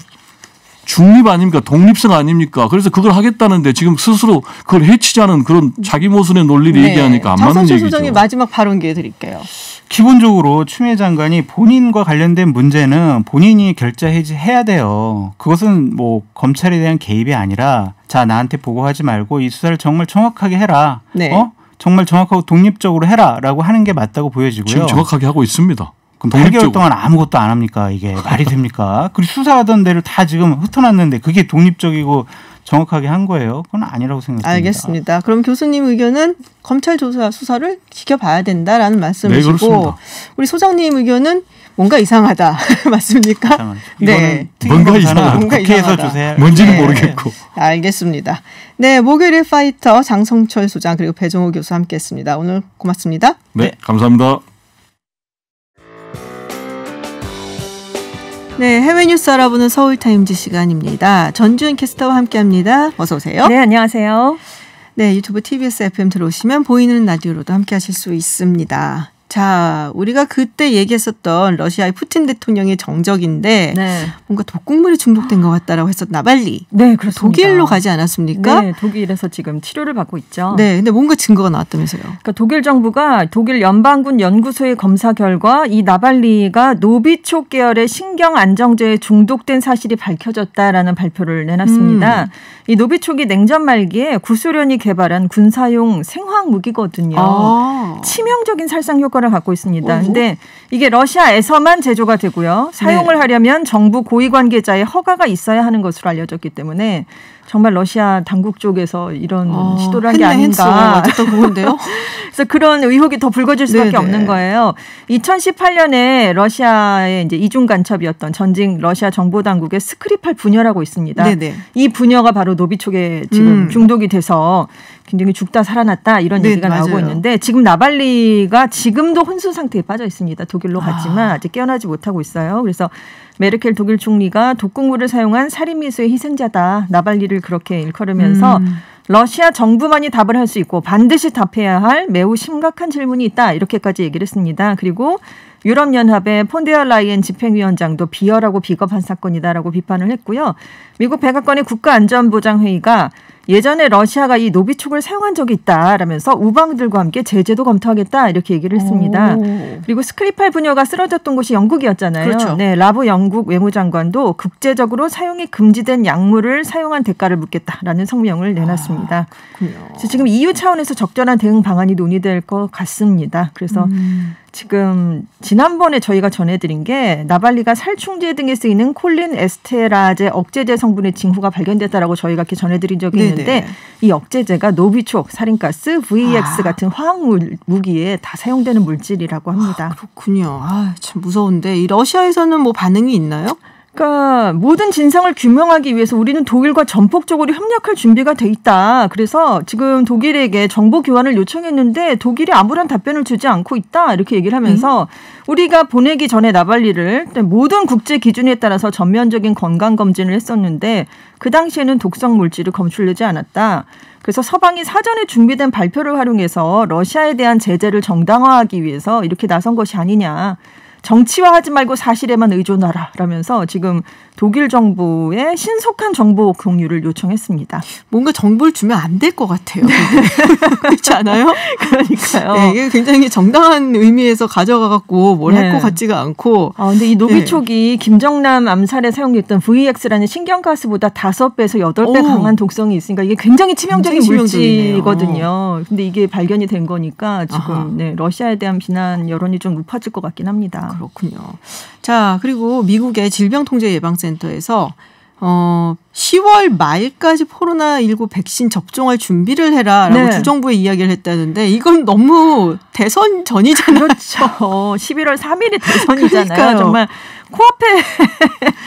중립 아닙니까? 독립성 아닙니까? 그래서 그걸 하겠다는데 지금 스스로 그걸 해치자는 그런 자기 모순의 논리를 얘기하니까 안 맞는 얘기죠. 장성철 소장님 마지막 발언 기회 드릴게요. 기본적으로 추미애 장관이 본인과 관련된 문제는 본인이 결자해야 돼요. 그것은 뭐 검찰에 대한 개입이 아니라 자 나한테 보고하지 말고 이 수사를 정말 정확하게 해라. 정말 정확하고 독립적으로 해라라고 하는 게 맞다고 보여지고요. 지금 정확하게 하고 있습니다. 그럼 8개월 동안 아무것도 안 합니까? 이게 말이 됩니까? 그리고 수사하던 데를 다 지금 흩어놨는데 그게 독립적이고 정확하게 한 거예요? 그건 아니라고 생각합니다. 알겠습니다. 그럼 교수님 의견은 검찰 조사 수사를 지켜봐야 된다라는 말씀이시고 우리 소장님 의견은 뭔가 이상하다. 맞습니까? 네. 뭔가 이상하다. 국회에서 조사해. 뭔지는 모르겠고. 알겠습니다. 네, 목요일의 파이터 장성철 소장 그리고 배종호 교수 함께했습니다. 오늘 고맙습니다. 네, 감사합니다. 네, 해외 뉴스 알아보는 서울타임즈 시간입니다. 전주은 캐스터와 함께합니다. 어서 오세요. 네, 안녕하세요. 네, 유튜브 TBS FM 들어오시면 보이는 라디오로도 함께하실 수 있습니다. 자, 우리가 그때 얘기했었던 러시아의 푸틴 대통령의 정적인데 뭔가 독극물에 중독된 것 같다라고 했었 나발리. 네, 그렇습니다. 독일로 가지 않았습니까? 네, 독일에서 지금 치료를 받고 있죠. 네, 근데 뭔가 증거가 나왔다면서요. 그러니까 독일 정부가 독일 연방군 연구소의 검사 결과 이 나발리가 노비촉 계열의 신경 안정제에 중독된 사실이 밝혀졌다라는 발표를 내놨습니다. 이 노비촉이 냉전 말기에 구소련이 개발한 군사용 생화학 무기거든요. 치명적인 살상 효과를 갖고 있습니다. 그런데 이게 러시아에서만 제조가 되고요. 사용을 하려면 정부 고위 관계자의 허가가 있어야 하는 것으로 알려졌기 때문에 정말 러시아 당국 쪽에서 이런 시도를 한 게 아닌가. 어쨌든 그건데요. 그래서 그런 의혹이 더 불거질 수밖에 없는 거예요. 2018년에 러시아의 이제 이중 간첩이었던 전직 러시아 정보 당국의 스크리팔 분열하고 있습니다. 네네. 이 분열가 바로 노비촉에 지금 중독이 돼서 굉장히 죽다 살아났다 이런 얘기가 나오고 있는데 지금 나발리가 지금도 혼수 상태에 빠져 있습니다. 독일로 갔지만 아직 깨어나지 못하고 있어요. 그래서 메르켈 독일 총리가 독극물을 사용한 살인미수의 희생자다. 나발리를 그렇게 일컬으면서 러시아 정부만이 답을 할 수 있고 반드시 답해야 할 매우 심각한 질문이 있다. 이렇게까지 얘기를 했습니다. 그리고 유럽연합의 폰데어 라이엔 집행위원장도 비열하고 비겁한 사건이다라고 비판을 했고요. 미국 백악관의 국가안전보장회의가 예전에 러시아가 이 노비촉을 사용한 적이 있다라면서 우방들과 함께 제재도 검토하겠다 이렇게 얘기를 했습니다. 그리고 스크리팔 분열가 쓰러졌던 곳이 영국이었잖아요. 그렇죠. 네, 라브 영국 외무장관도 국제적으로 사용이 금지된 약물을 사용한 대가를 묻겠다라는 성명을 내놨습니다. 그래서 지금 EU 차원에서 적절한 대응 방안이 논의될 것 같습니다. 그래서 지금 지난번에 저희가 전해드린 게 나발리가 살충제 등에 쓰이는 콜린 에스테라제 억제제 성분의 징후가 발견됐다라고 저희가 이렇게 전해드린 적이 있는데 이 억제제가 노비촉, 살인가스, VX 같은 화학 무기에 다 사용되는 물질이라고 합니다. 그렇군요. 참 무서운데 이 러시아에서는 뭐 반응이 있나요? 그러니까 모든 진상을 규명하기 위해서 우리는 독일과 전폭적으로 협력할 준비가 돼 있다. 그래서 지금 독일에게 정보 교환을 요청했는데 독일이 아무런 답변을 주지 않고 있다. 이렇게 얘기를 하면서 우리가 보내기 전에 나발리를 모든 국제 기준에 따라서 전면적인 건강 검진을 했었는데 그 당시에는 독성 물질을 검출되지 않았다. 그래서 서방이 사전에 준비된 발표를 활용해서 러시아에 대한 제재를 정당화하기 위해서 이렇게 나선 것이 아니냐. 정치화하지 말고 사실에만 의존하라 라면서 지금 독일 정부에 신속한 정보 공유를 요청했습니다. 뭔가 정보를 주면 안 될 것 같아요. 그렇지 않아요? 그러니까요. 네, 이게 굉장히 정당한 의미에서 가져가갖고 뭘 할 것 같지가 않고. 근데 이 노비촉이 김정남 암살에 사용됐던 VX라는 신경가스보다 5배에서 8배 강한 독성이 있으니까 이게 굉장히 치명적인 물질이거든요. 근데 이게 발견이 된 거니까 지금 러시아에 대한 비난 여론이 좀 높아질 것 같긴 합니다. 그렇군요. 자, 그리고 미국의 질병통제예방센터에서 10월 말까지 코로나19 백신 접종할 준비를 해라라고 주정부에 이야기를 했다는데 이건 너무 대선 전이잖아요. 그렇죠. 11월 3일이 대선이잖아요. 그러니까요. 정말 코앞에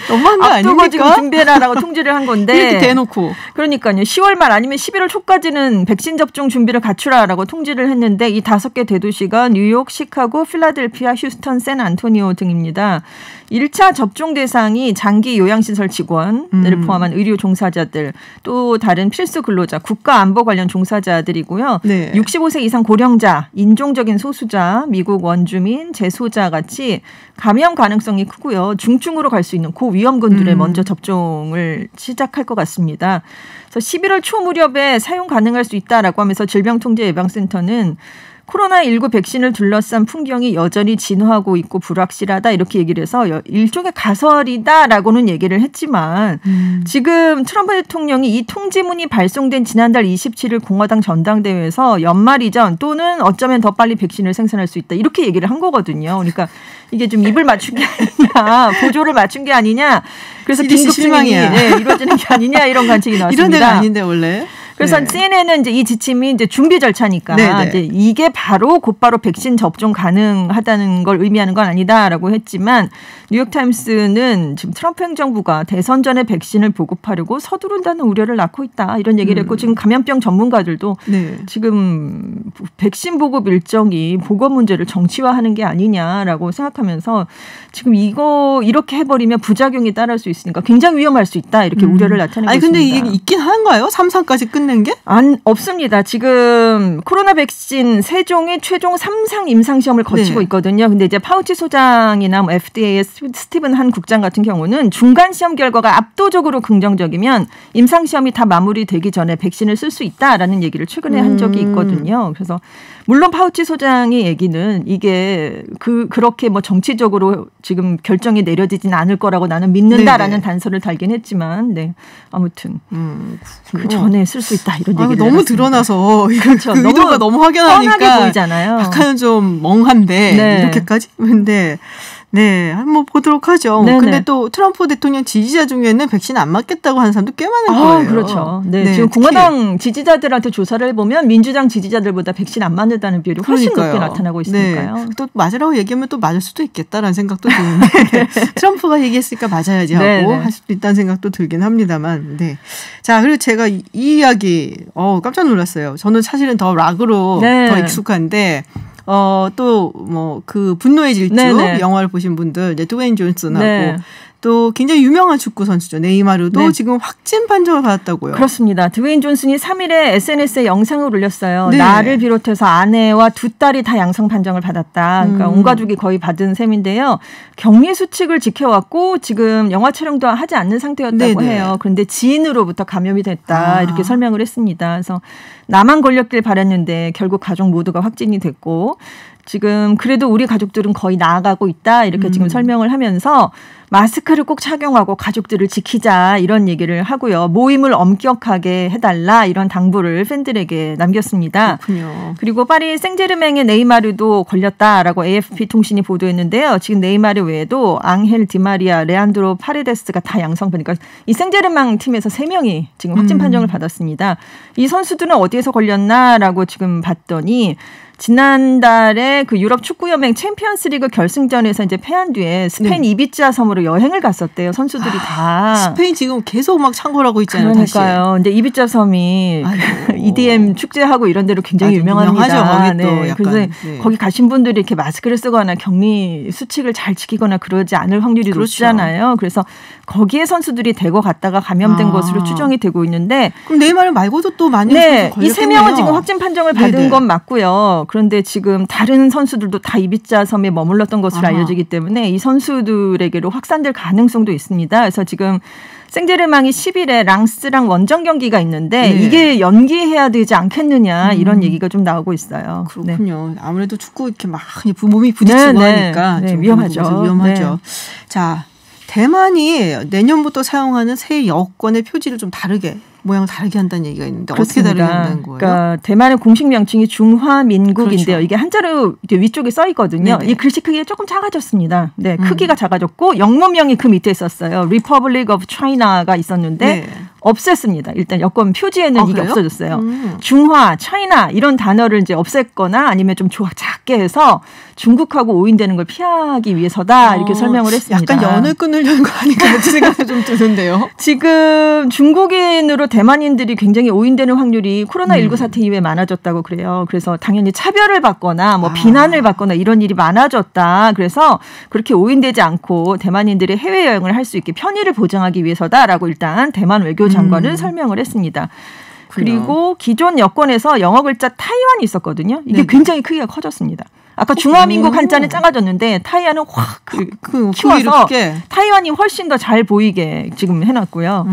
너무한 거 앞두고 지금 준비해라라고 통지를 한 건데 이렇게 대놓고. 그러니까요. 10월 말 아니면 11월 초까지는 백신 접종 준비를 갖추라라고 통지를 했는데 이 5개 대도시가 뉴욕, 시카고, 필라델피아, 휴스턴, 샌안토니오 등입니다. 1차 접종 대상이 장기 요양시설 직원들을 포함한 의료 종사자들 또 다른 필수 근로자, 국가안보 관련 종사자들이고요. 65세 이상 고령자, 인종적인 소수자, 미국 원주민, 재소자 같이 감염 가능성이 크고요. 중증으로 갈 수 있는 고위험군들에 먼저 접종을 시작할 것 같습니다. 그래서 11월 초 무렵에 사용 가능할 수 있다라고 하면서 질병통제예방센터는 코로나19 백신을 둘러싼 풍경이 여전히 진화하고 있고 불확실하다 이렇게 얘기를 해서 일종의 가설이다라고는 얘기를 했지만 지금 트럼프 대통령이 이 통지문이 발송된 지난달 27일 공화당 전당대회에서 연말 이전 또는 어쩌면 더 빨리 백신을 생산할 수 있다 이렇게 얘기를 한 거거든요. 그러니까 이게 좀 입을 맞춘 게 아니냐, 보조를 맞춘 게 아니냐, 그래서 긴급 실망이 이루어지는 게 아니냐 이런 관측이 나왔습니다. 이런 데가 아닌데 원래. 그래서 CNN은 이제 이 지침이 이제 준비 절차니까 이제 이게 바로 곧바로 백신 접종 가능하다는 걸 의미하는 건 아니다라고 했지만 뉴욕타임스는 지금 트럼프 행정부가 대선 전에 백신을 보급하려고 서두른다는 우려를 낳고 있다 이런 얘기를 했고 지금 감염병 전문가들도 지금 백신 보급 일정이 보건 문제를 정치화하는 게 아니냐라고 생각하면서 지금 이거 이렇게 해버리면 부작용이 따를 수 있으니까 굉장히 위험할 수 있다 이렇게 우려를 나타내고 있습니다. 근데 이게 있긴 한가요? 3상까지 끝낸 게? 없습니다. 지금 코로나 백신 3종이 최종 3상 임상시험을 거치고 있거든요. 근데 이제 파우치 소장이나 뭐 FDA의 스티븐 한 국장 같은 경우는 중간 시험 결과가 압도적으로 긍정적이면 임상시험이 다 마무리되기 전에 백신을 쓸 수 있다라는 얘기를 최근에 한 적이 있거든요. 그래서 물론 파우치 소장의 얘기는 이게 그렇게 뭐 정치적으로 지금 결정이 내려지진 않을 거라고 나는 믿는다라는 단서를 달긴 했지만 아무튼 그 전에 쓸 수 있다 이런 얘기를 너무 해봤습니다. 드러나서 그렇죠. 그 의도가 너무 확연하니까 뻔하게 보이잖아요. 약간은 좀 멍한데 이렇게까지? 근데 한번 보도록 하죠. 근데 또 트럼프 대통령 지지자 중에는 백신 안 맞겠다고 하는 사람도 꽤 많을 거예요. 그렇죠. 지금 공화당 지지자들한테 조사를 해보면 민주당 지지자들보다 백신 안 맞는다는 비율이 훨씬 높게 나타나고 있으니까요. 또 맞으라고 얘기하면 또 맞을 수도 있겠다라는 생각도 드는데 트럼프가 얘기했으니까 맞아야지 하고 할 수도 있다는 생각도 들긴 합니다만. 자, 그리고 제가 이 이야기 깜짝 놀랐어요. 저는 사실은 더 락으로 더 익숙한데 또 뭐 그 분노의 질주 영화를 보신 분들 드웨인 존슨하고 또 굉장히 유명한 축구 선수죠. 네이마르도 지금 확진 판정을 받았다고요. 그렇습니다. 드웨인 존슨이 3일에 SNS에 영상을 올렸어요. 나를 비롯해서 아내와 2딸이 다 양성 판정을 받았다. 그러니까 온 가족이 거의 받은 셈인데요. 격리 수칙을 지켜왔고 지금 영화 촬영도 하지 않는 상태였다고 해요. 그런데 지인으로부터 감염이 됐다. 이렇게 설명을 했습니다. 그래서 나만 걸렸길 바랬는데 결국 가족 모두가 확진이 됐고 지금 그래도 우리 가족들은 거의 나아가고 있다. 이렇게 지금 설명을 하면서 마스크를 꼭 착용하고 가족들을 지키자 이런 얘기를 하고요. 모임을 엄격하게 해달라 이런 당부를 팬들에게 남겼습니다. 그렇군요. 그리고 파리 생제르맹의 네이마르도 걸렸다라고 AFP 통신이 보도했는데요. 지금 네이마르 외에도 앙헬 디마리아, 레안드로 파레데스가 다 양성. 그러니까 이 생제르맹 팀에서 3명이 지금 확진 판정을 받았습니다. 이 선수들은 어디에서 걸렸나라고 지금 봤더니 지난달에 그 유럽 축구연맹 챔피언스리그 결승전에서 이제 패한 뒤에 스페인 이비자 섬으로 여행을 갔었대요. 선수들이 다. 스페인 지금 계속 막 창궐하고 있잖아요. 그러니까요. 근데 이비자 섬이 EDM 축제하고 이런 데로 굉장히 유명합니다. 유명하죠. 거기 또 약간. 그래서 거기 가신 분들이 이렇게 마스크를 쓰거나 격리 수칙을 잘 지키거나 그러지 않을 확률이 높잖아요. 그래서 거기에 선수들이 대거 갔다가 감염된 것으로 추정이 되고 있는데. 그럼 네이마르 말고도 또 많이 네, 이 3명은 지금 확진 판정을 받은 건 맞고요. 그런데 지금 다른 선수들도 다 이비자 섬에 머물렀던 것으로 알려지기 때문에 이 선수들에게로 확산될 가능성도 있습니다. 그래서 지금 생제르맹이 10일에 랑스랑 원정 경기가 있는데 이게 연기해야 되지 않겠느냐 이런 얘기가 좀 나오고 있어요. 그렇군요. 아무래도 축구 이렇게 막 몸이 부딪히고 하니까 좀 위험하죠. 위험하죠. 자, 대만이 내년부터 사용하는 새 여권의 표지를 좀 다르게 모양을 다르게 한다는 얘기가 있는데 그렇습니다. 어떻게 다르게 한다는 거예요? 그러니까 대만의 공식 명칭이 중화민국인데요. 이게 한자로 위쪽에 써 있거든요. 이 글씨 크기가 조금 작아졌습니다. 네, 크기가 작아졌고 영문명이 그 밑에 있었어요. Republic of China가 있었는데 없앴습니다. 일단 여권 표지에는 이게 없어졌어요. 중화, 차이나 이런 단어를 이제 없앴거나 아니면 좀 작게 해서 중국하고 오인되는 걸 피하기 위해서다 이렇게 설명을 했습니다. 약간 연을 끊으려는 거 아닌가 그런 생각이 좀 드는데요. 지금 중국인으로 대만인들이 굉장히 오인되는 확률이 코로나19 사태 이후에 많아졌다고 그래요. 그래서 당연히 차별을 받거나 뭐 비난을 받거나 이런 일이 많아졌다. 그래서 그렇게 오인되지 않고 대만인들이 해외여행을 할 수 있게 편의를 보장하기 위해서다라고 일단 대만 외교장관은 설명을 했습니다. 그리고 기존 여권에서 영어 글자 타이완이 있었거든요. 이게 굉장히 크기가 커졌습니다. 아까 중화민국 한자는 작아졌는데 타이완은 확 키워서 타이완이 훨씬 더 잘 보이게 지금 해놨고요.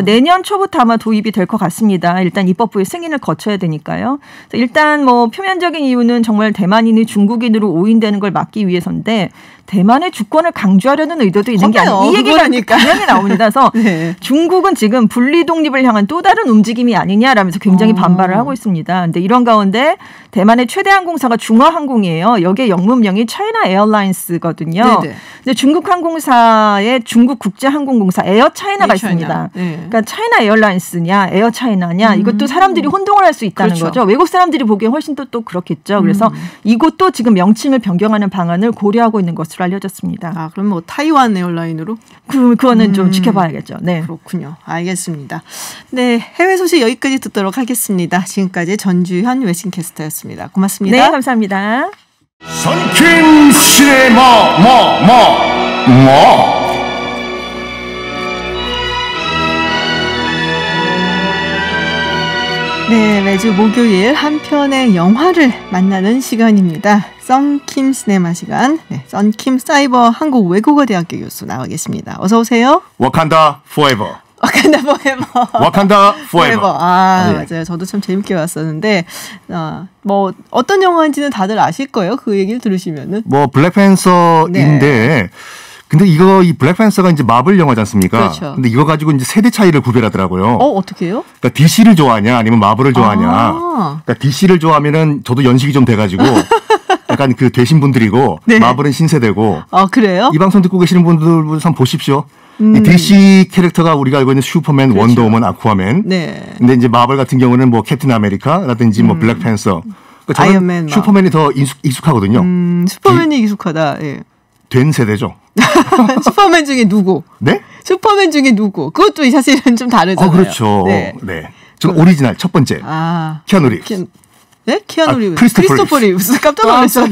내년 초부터 아마 도입이 될 것 같습니다. 일단 입법부의 승인을 거쳐야 되니까요. 일단 뭐 표면적인 이유는 정말 대만인이 중국인으로 오인되는 걸 막기 위해서인데 대만의 주권을 강조하려는 의도도 있는 게 아니에요. 이 얘기가 당연히 나옵니다. 그래서 중국은 지금 분리 독립을 향한 또 다른 움직임이 아니냐라면서 굉장히 반발을 하고 있습니다. 그런데 이런 가운데 대만의 최대 항공사가 중화항공이에요. 여기에 영문명이 차이나 에어라인스거든요. 근데 중국 항공사의 중국 국제항공공사 에어차이나가 있습니다. 그러니까 차이나 에어라인스냐 에어차이나냐 이것도 사람들이 혼동을 할 수 있다는 거죠. 외국 사람들이 보기엔 훨씬 또 그렇겠죠. 그래서 이것도 지금 명칭을 변경하는 방안을 고려하고 있는 것으로 알려졌습니다. 그럼 뭐 타이완 에어라인으로? 그거는 좀 지켜봐야겠죠. 네. 그렇군요. 알겠습니다. 네, 해외 소식 여기까지 듣도록 하겠습니다. 지금까지 전주현 웨싱캐스터였습니다. 고맙습니다. 네, 감사합니다. 선킴 시네마 네, 매주 목요일 한 편의 영화를 만나는 시간입니다. 썬킴 시네마 시간. 네, 썬킴 사이버 한국외국어대학교 교수 나와 계십니다. 어서 오세요. 와칸다 포에버. 와칸다 포에버. 와칸다 포에버. 맞아요. 저도 참 재밌게 봤었는데 뭐 어떤 영화인지는 다들 아실 거예요. 그 얘기를 들으시면은. 뭐 블랙팬서인데 근데 이 블랙팬서가 이제 마블 영화지 않습니까? 그렇죠. 근데 이거 가지고 이제 세대 차이를 구별하더라고요. 어떻게 해요? 그러니까 DC를 좋아하냐 아니면 마블을 좋아하냐. 그러니까 DC를 좋아하면은 저도 연식이 좀 돼가지고 약간 그 되신 분들이고 마블은 신세대고. 그래요? 이 방송 듣고 계시는 분들 한번 보십시오. 이 DC 캐릭터가 우리가 알고 있는 슈퍼맨, 원더우먼, 아쿠아맨. 근데 이제 마블 같은 경우는 뭐 캡틴 아메리카라든지 뭐 블랙팬서. 그러니까 아이언맨. 슈퍼맨이 더 익숙하거든요. 슈퍼맨이 익숙하다. 예. 된 세대죠. 슈퍼맨 중에 누구? 네? 슈퍼맨 중에 누구? 그것도 사실은 좀 다르잖아요. 그렇죠. 네. 전 오리지널 첫 번째. 키아누 리브스. 네? 키아누 리브스. 크리스토퍼 리브스. 깜짝 놀랐어요.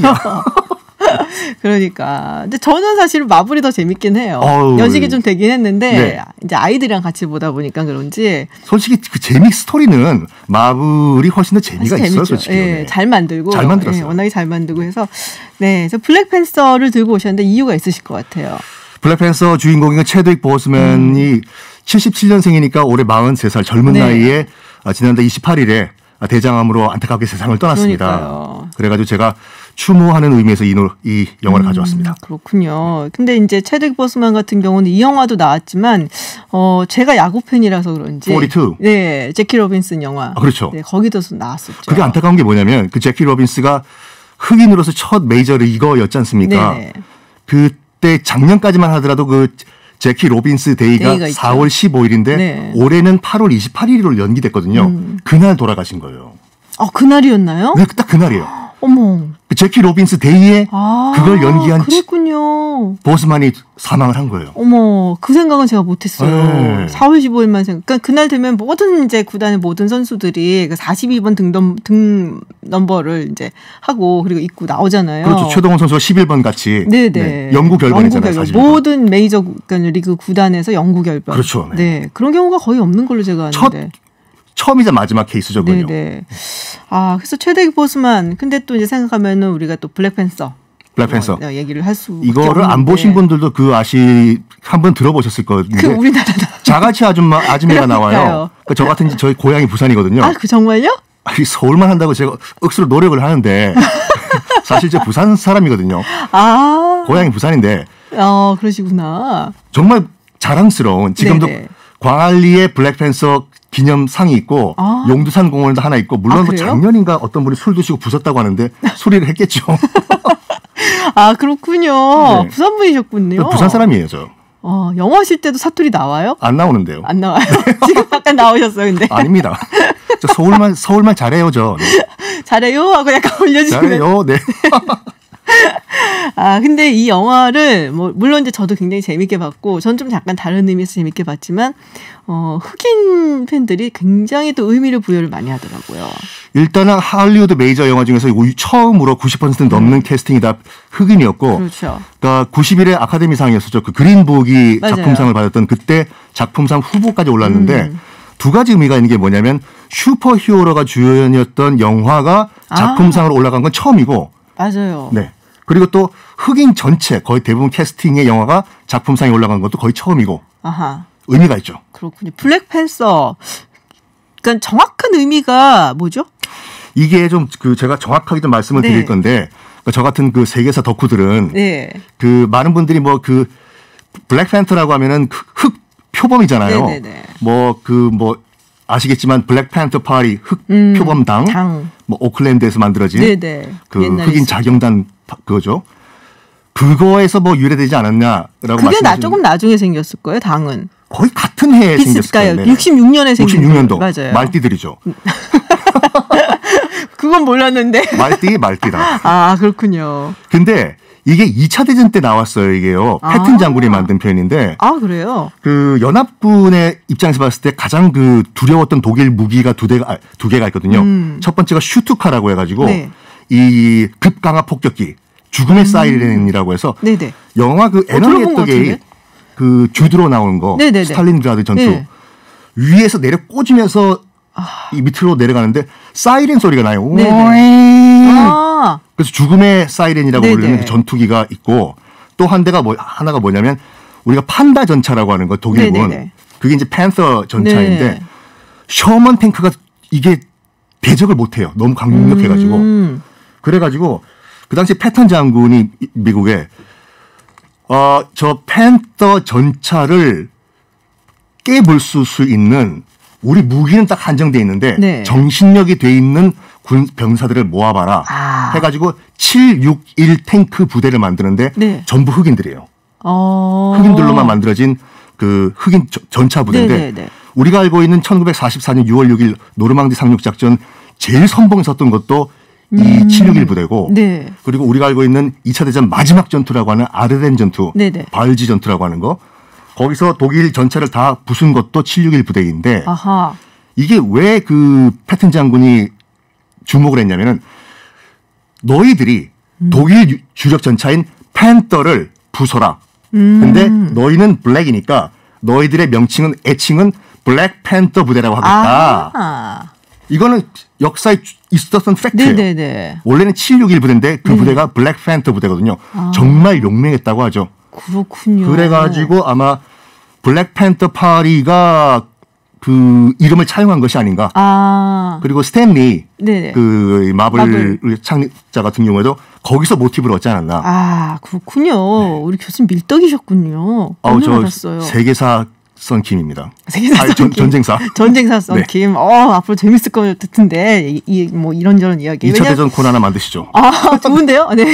그러니까. 근데 저는 사실 마블이 더 재밌긴 해요. 연식이 좀 되긴 했는데 이제 아이들이랑 같이 보다 보니까 그런지. 솔직히 그 재미 스토리는 마블이 훨씬 더 재미가 있어요. 솔직히. 네, 잘 만들고. 잘 만들었어요. 워낙에 잘 만들고 해서. 네, 그래서 블랙팬서를 들고 오셨는데 이유가 있으실 것 같아요. 블랙팬서 주인공인 체드윅 보스맨이 77년생이니까 올해 43살 젊은 나이에 지난달 28일에 대장암으로 안타깝게 세상을 떠났습니다. 그러니까요. 그래가지고 제가 추모하는 의미에서 이 영화를 가져왔습니다. 그렇군요. 근데 이제 체드윅 보스만 같은 경우는 이 영화도 나왔지만 제가 야구 팬이라서 그런지 42. 네, 제키 로빈슨 영화. 그렇죠. 네, 거기도 나왔었죠. 그게 안타까운 게 뭐냐면 그 제키 로빈스가 흑인으로서 첫 메이저리거였지 않습니까? 그때 작년까지만 하더라도 그 제키 로빈스 데이가 4월 15일인데 올해는 8월 28일로 연기됐거든요. 그날 돌아가신 거예요. 그날이었나요? 네, 딱 그날이에요. 어머. 그 제키 로빈스 데이에 그걸 연기한 그랬군요. 보스만이 사망을 한 거예요. 어머, 그 생각은 제가 못했어요. 네. 4월 15일만 생각. 그러니까 그날 되면 모든 이제 구단의 모든 선수들이 그 42번 등 넘버를 이제 하고 그리고 입고 나오잖아요. 그렇죠. 최동원 선수가 11번 같이. 네네. 네. 영구 결번이잖아요. 모든 메이저 리그 구단에서 영구 결번. 그렇죠. 네. 네. 그런 경우가 거의 없는 걸로 제가 아는데. 처음이자 마지막 케이스죠, 그요. 네네. 그래서 최대기 보스만. 근데 또 이제 생각하면은 우리가 또 블랙팬서 얘기를 할 수. 이거를 안 보신 분들도 한번 들어보셨을 거예요. 우리나라 자가치 아줌매가 나와요. 저 같은 저희 고향이 부산이거든요. 그 정말요? 서울만 한다고 제가 억수로 노력을 하는데 사실 저 부산 사람이거든요. 고향이 부산인데. 그러시구나. 정말 자랑스러운 지금도 네네. 광안리에 블랙팬서 기념상이 있고 용두산 공원에도 하나 있고 물론 작년인가 어떤 분이 술 드시고 부쉈다고 하는데 수리를 했겠죠. 그렇군요. 네. 부산 분이셨군요. 부산 사람이에요, 저. 영화 하실 때도 사투리 나와요? 안 나오는데요. 안 나와요. 지금 약간 나오셨어요, 근데. 아닙니다. 저 서울말 잘해요, 저. 네. 잘해요? 하고 약간 올려주시면. 잘해요, 네. 근데 이 영화를 물론 이제 저도 굉장히 재밌게 봤고 전 좀 잠깐 다른 의미에서 재밌게 봤지만 흑인 팬들이 굉장히 또 의미를 부여를 많이 하더라고요. 일단은 할리우드 메이저 영화 중에서 처음으로 90% 넘는 캐스팅이 다 흑인이었고 그렇죠. 그러니까 91의 아카데미상이었었죠. 그 그린북이 맞아요. 작품상을 받았던 그때 작품상 후보까지 올랐는데 두 가지 의미가 있는 게 뭐냐면 슈퍼히어로가 주연이었던 영화가 작품상으로 올라간 건 처음이고 맞아요. 네. 그리고 또 흑인 전체 거의 대부분 캐스팅의 영화가 작품상에 올라간 것도 거의 처음이고 의미가 있죠. 그렇군요. 블랙팬서 그러니까 정확한 의미가 뭐죠? 이게 좀 제가 정확하게 좀 말씀을 드릴 건데 저 같은 그 세계사 덕후들은 많은 분들이 블랙팬서라고 하면은 흑 표범이잖아요. 아시겠지만 블랙팬서 파리 흑 표범당 오클랜드에서 만들어진 흑인 자경단 그거죠. 그거에서 유래되지 않았냐라고 그게 조금 나중에 생겼을 거예요. 당은 거의 같은 해에 생겼을 거예요. 66년에 생긴 66년도 맞아요. 말띠들이죠. 그건 몰랐는데. 말띠다. 그렇군요. 근데 이게 2차 대전 때 나왔어요, 이게요. 패튼 장군이 만든 표현인데. 그래요? 그 연합군의 입장에서 봤을 때 가장 두려웠던 독일 무기가 두 개가 있거든요. 첫 번째가 슈투카라고 해가지고 이 급강압 폭격기, 죽음의 사이렌이라고 해서 영화 에너지 앳더게이 주드로 나오는 거, 스탈린그라드 전투 위에서 내려 꽂으면서 이 밑으로 내려가는데 사이렌 소리가 나요. 그래서 죽음의 사이렌이라고 부르는 그 전투기가 있고 또 하나가 뭐냐면 우리가 판다 전차라고 하는 거 독일군 그게 이제 팬서 전차인데 셔먼 탱크가 이게 대적을 못해요. 너무 강력해가지고 그래가지고 그 당시 패턴 장군이 미국에 저 팬서 전차를 깨볼 수 있는 우리 무기는 딱 한정돼 있는데 정신력이 돼 있는 군 병사들을 모아봐라 해가지고 761 탱크 부대를 만드는데 전부 흑인들이에요. 흑인들로만 만들어진 그 흑인 전차 부대인데 우리가 알고 있는 1944년 6월 6일 노르망디 상륙작전 제일 선봉에 섰던 것도 이 761 부대고 그리고 우리가 알고 있는 2차 대전 마지막 전투라고 하는 아르덴 전투 바을지 전투라고 하는 거 거기서 독일 전차를 다 부순 것도 761 부대인데 이게 왜 그 패튼 장군이 주목을 했냐면은 너희들이 독일 주력 전차인 팬더를 부숴라. 근데 너희는 블랙이니까 너희들의 애칭은 블랙 팬더 부대라고 하겠다. 이거는 역사에 있었던 팩트예요. 원래는 761 부대인데 그 부대가 블랙 팬더 부대거든요. 정말 용맹했다고 하죠. 그렇군요. 그래가지고 아마 블랙팬더 파리가 그 이름을 차용한 것이 아닌가. 그리고 스탠리 그 마블 창립자 같은 경우에도 거기서 모티브를 얻지 않았나. 그렇군요. 우리 교수님 밀떡이셨군요. 저 알았어요. 세계사 썬킴입니다. 전쟁사 썬킴. 앞으로 재밌을 것 같은데 이런저런 이야기. 2차 대전 콘 하나 만드시죠. 좋은데요? 네.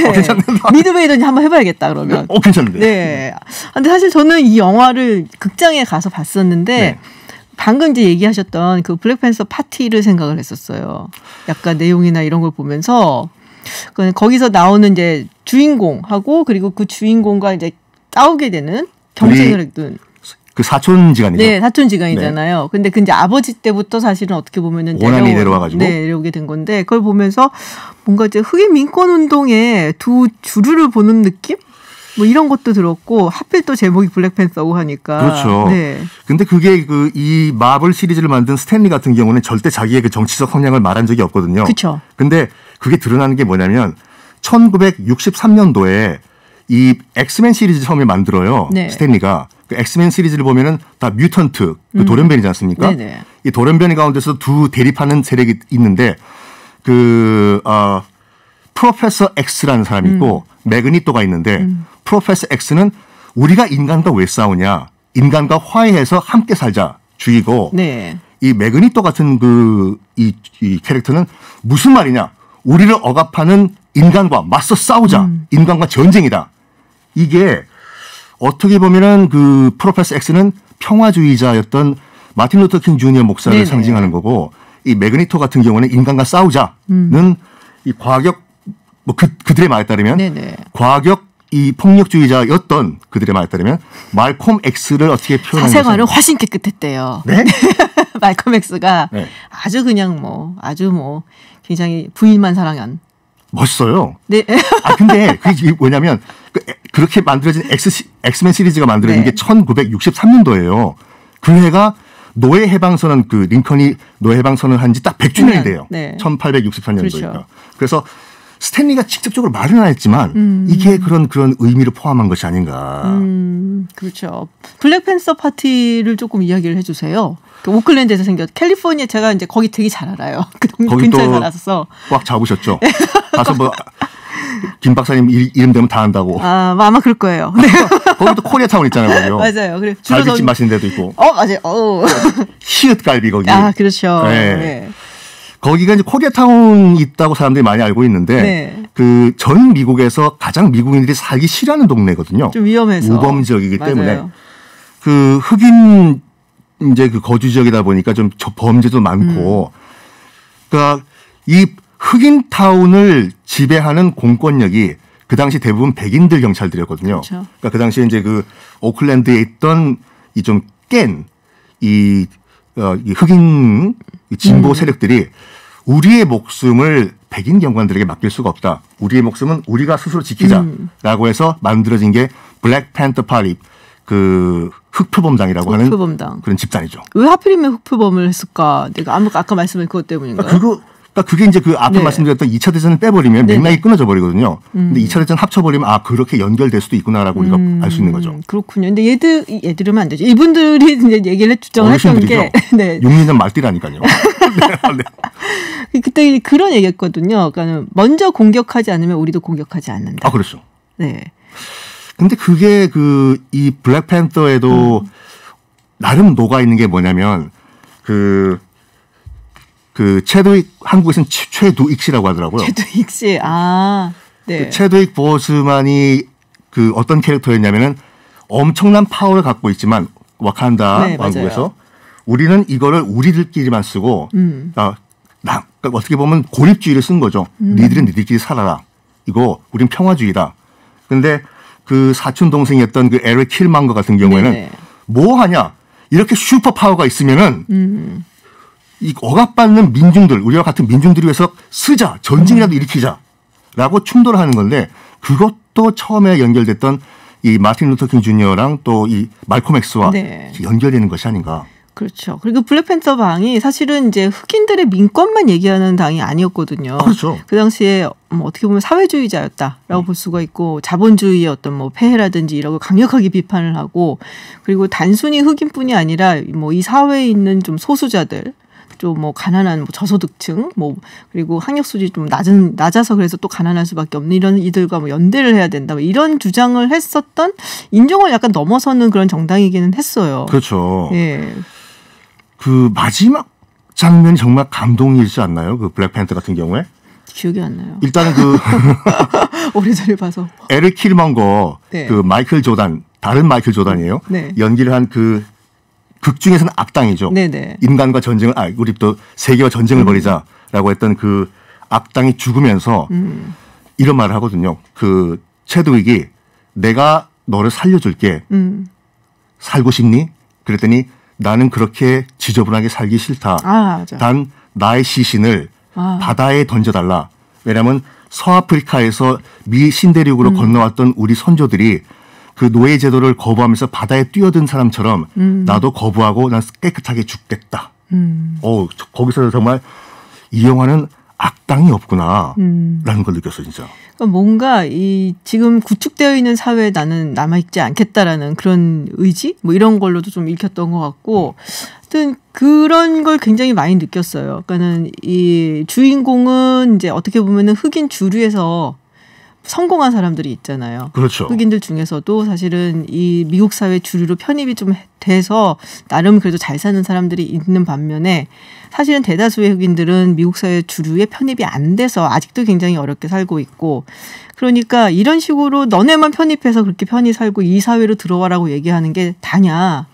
미드웨이더니 한번 해봐야겠다 그러면. 괜찮은데. 네. 근데 사실 저는 이 영화를 극장에 가서 봤었는데 방금 이제 얘기하셨던 그 블랙팬서 파티를 생각을 했었어요. 약간 내용이나 이런 걸 보면서 거기서 나오는 이제 주인공하고 그리고 그 주인공과 이제 싸우게 되는 경쟁을 했던 그 사촌지간이죠. 네, 사촌지간이잖아요. 네. 근데 그 이제 아버지 때부터 사실은 어떻게 보면은 원한이 내려와가지고 내려오게 된 건데 그걸 보면서 뭔가 이제 흑인 민권 운동의 두 주류를 보는 느낌? 뭐 이런 것도 들었고 하필 또 제목이 블랙팬서고 하니까. 그렇죠. 네. 근데 그게 그 이 마블 시리즈를 만든 스탠리 같은 경우는 절대 자기의 그 정치적 성향을 말한 적이 없거든요. 그렇죠. 근데 그게 드러나는 게 뭐냐면 1963년도에 이 엑스맨 시리즈 처음에 만들어요. 네. 스탠리가. 그 엑스맨 시리즈를 보면은 다 뮤턴트, 그 돌연변이지 않습니까? 네네. 이 돌연변이 가운데서 두 대립하는 세력이 있는데 프로페서 X라는 사람이 있고 매그니토가 있는데 프로페서 X는 우리가 인간과 왜 싸우냐? 인간과 화해해서 함께 살자 주의고 네. 이 매그니토 같은 이 캐릭터는 무슨 말이냐? 우리를 억압하는 인간과 맞서 싸우자. 인간과 전쟁이다. 이게 어떻게 보면은 그 프로페서 X는 평화주의자였던 마틴 루터 킹 주니어 목사를 네네. 상징하는 거고 이 매그니토 같은 경우는 인간과 싸우자는 이 과격 뭐 그들의 말에 따르면 네네. 과격 이 폭력주의자였던 그들의 말에 따르면 말콤 X를 어떻게 표현하는 사생활은 훨씬 깨끗했대요. 네? 말콤 X가 네. 아주 그냥 굉장히 부인만 사랑한. 멋있어요. 네. 근데 그게 뭐냐면 그렇게 만들어진 엑스맨 시리즈가 만들어진 네. 게 1963년도예요. 그 해가 노예 해방선언 링컨이 노예 해방선언 한 지 딱 100주년이 돼요. 네. 1864년도니까. 그렇죠. 그래서 스탠리가 직접적으로 말은 안 했지만 이게 그런 의미를 포함한 것이 아닌가. 그렇죠. 블랙팬서 파티를 조금 이야기를 해주세요. 오클랜드에서 캘리포니아 제가 이제 거기 되게 잘 알아요. 그 근처에 살았어서. 꽉 잡으셨죠. 가서 김 박사님 이름 되면 다 안다고. 아마 그럴 거예요. 네. 거기도 코리아타운 있잖아요. 거기요. 맞아요. 그래. 갈비집 맛있는 데도 있고. 맞아요. 히읗갈비 거기. 그렇죠. 네. 네. 거기가 이제 코리아타운이 있다고 사람들이 많이 알고 있는데 네. 그 전 미국에서 가장 미국인들이 살기 싫어하는 동네거든요. 좀 위험해서. 우범 지역이기 때문에 그 흑인 이제 그 거주 지역이다 보니까 좀 범죄도 많고 그러니까 이 흑인 타운을 지배하는 공권력이 그 당시 대부분 백인들 경찰들이었거든요. 그렇죠. 그러니까 그 당시에 이제 그 오클랜드에 있던 이 좀 깬 이 흑인 진보 세력들이 우리의 목숨을 백인 경관들에게 맡길 수가 없다. 우리의 목숨은 우리가 스스로 지키자라고 해서 만들어진 게 블랙팬더 파티 그 흑표범당이라고 하는 그런 집단이죠. 왜 하필이면 흑표범을 했을까? 내가 아까 말씀한 그것 때문인가요? 그게 이제 그 앞에 말씀드렸던 2차 대전을 빼버리면 맥락이 끊어져 버리거든요. 근데 2차 대전 합쳐버리면 그렇게 연결될 수도 있구나라고 우리가 알 수 있는 거죠. 그렇군요. 근데 얘들은 안 되죠. 이분들이 이제 얘기를 주장을 했던 게 6년 말띠라니까요. 네. 그때 그런 얘기했거든요. 그러니까 먼저 공격하지 않으면 우리도 공격하지 않는다. 그렇죠. 네. 근데 그게 이 블랙팬서에도 나름 녹아 있는 게 뭐냐면 그 체드윅 한국에서는 최두익 씨라고 하더라고요. 최두익 씨. 네. 그 체드윅 보스만이 그 어떤 캐릭터였냐면은 엄청난 파워를 갖고 있지만 와칸다 왕국에서 맞아요. 우리는 이거를 우리들끼리만 쓰고 그러니까 어떻게 보면 고립주의를 쓴 거죠. 니들은 니들끼리 살아라. 이거 우린 평화주의다. 근데 그 사촌 동생이었던 그 에릭 킬만거 같은 경우에는 네네. 뭐 하냐? 이렇게 슈퍼 파워가 있으면은 이 억압받는 민중들, 우리와 같은 민중들을 위해서 쓰자, 전쟁이라도 일으키자라고 충돌하는 건데 그것도 처음에 연결됐던 이 마틴 루터 킹 주니어랑 또 이 말콤 X와 연결되는 것이 아닌가. 그렇죠. 그리고 블랙팬서 당이 사실은 이제 흑인들의 민권만 얘기하는 당이 아니었거든요. 그렇죠. 그 당시에 어떻게 보면 사회주의자였다라고 볼 수가 있고 자본주의의 어떤 폐해라든지 이런 걸 강력하게 비판을 하고 그리고 단순히 흑인뿐이 아니라 이 사회에 있는 좀 소수자들 좀 가난한 저소득층 그리고 학력 수준이 좀 낮아서 그래서 또 가난할 수밖에 없는 이런 이들과 연대를 해야 된다 이런 주장을 했었던 인종을 약간 넘어서는 그런 정당이기는 했어요. 그렇죠. 예. 그 마지막 장면이 정말 감동이지 않나요? 그 블랙팬서 같은 경우에 기억이 안 나요. 일단은 오래전에 봐서 에릭 킬먼거 그 마이클 조단 다른 마이클 조단이에요. 연기를 한 극 중에서는 악당이죠. 네네. 인간과 전쟁을 우리 또 세계와 전쟁을 벌이자라고 했던 그 악당이 죽으면서 이런 말을 하거든요. 그 체드윅이 내가 너를 살려줄게. 살고 싶니? 그랬더니 나는 그렇게 지저분하게 살기 싫다. 단 나의 시신을 바다에 던져달라. 왜냐하면 서아프리카에서 미 신대륙으로 건너왔던 우리 선조들이 그 노예 제도를 거부하면서 바다에 뛰어든 사람처럼 나도 거부하고 난 깨끗하게 죽겠다. 거기서 정말 이 영화는 악당이 없구나 라는 걸 느꼈어요. 진짜. 그러니까 뭔가 이 지금 구축되어 있는 사회에 나는 남아있지 않겠다라는 그런 의지 뭐 이런 걸로도 좀 읽혔던 것 같고 하여튼 그런 걸 굉장히 많이 느꼈어요. 그러니까는 이 주인공은 이제 어떻게 보면은 흑인 주류에서 성공한 사람들이 있잖아요. 그렇죠. 흑인들 중에서도 사실은 이 미국 사회 주류로 편입이 좀 돼서 나름 그래도 잘 사는 사람들이 있는 반면에 사실은 대다수의 흑인들은 미국 사회 주류에 편입이 안 돼서 아직도 굉장히 어렵게 살고 있고 그러니까 이런 식으로 너네만 편입해서 그렇게 편히 살고 이 사회로 들어와라고 얘기하는 게 다냐.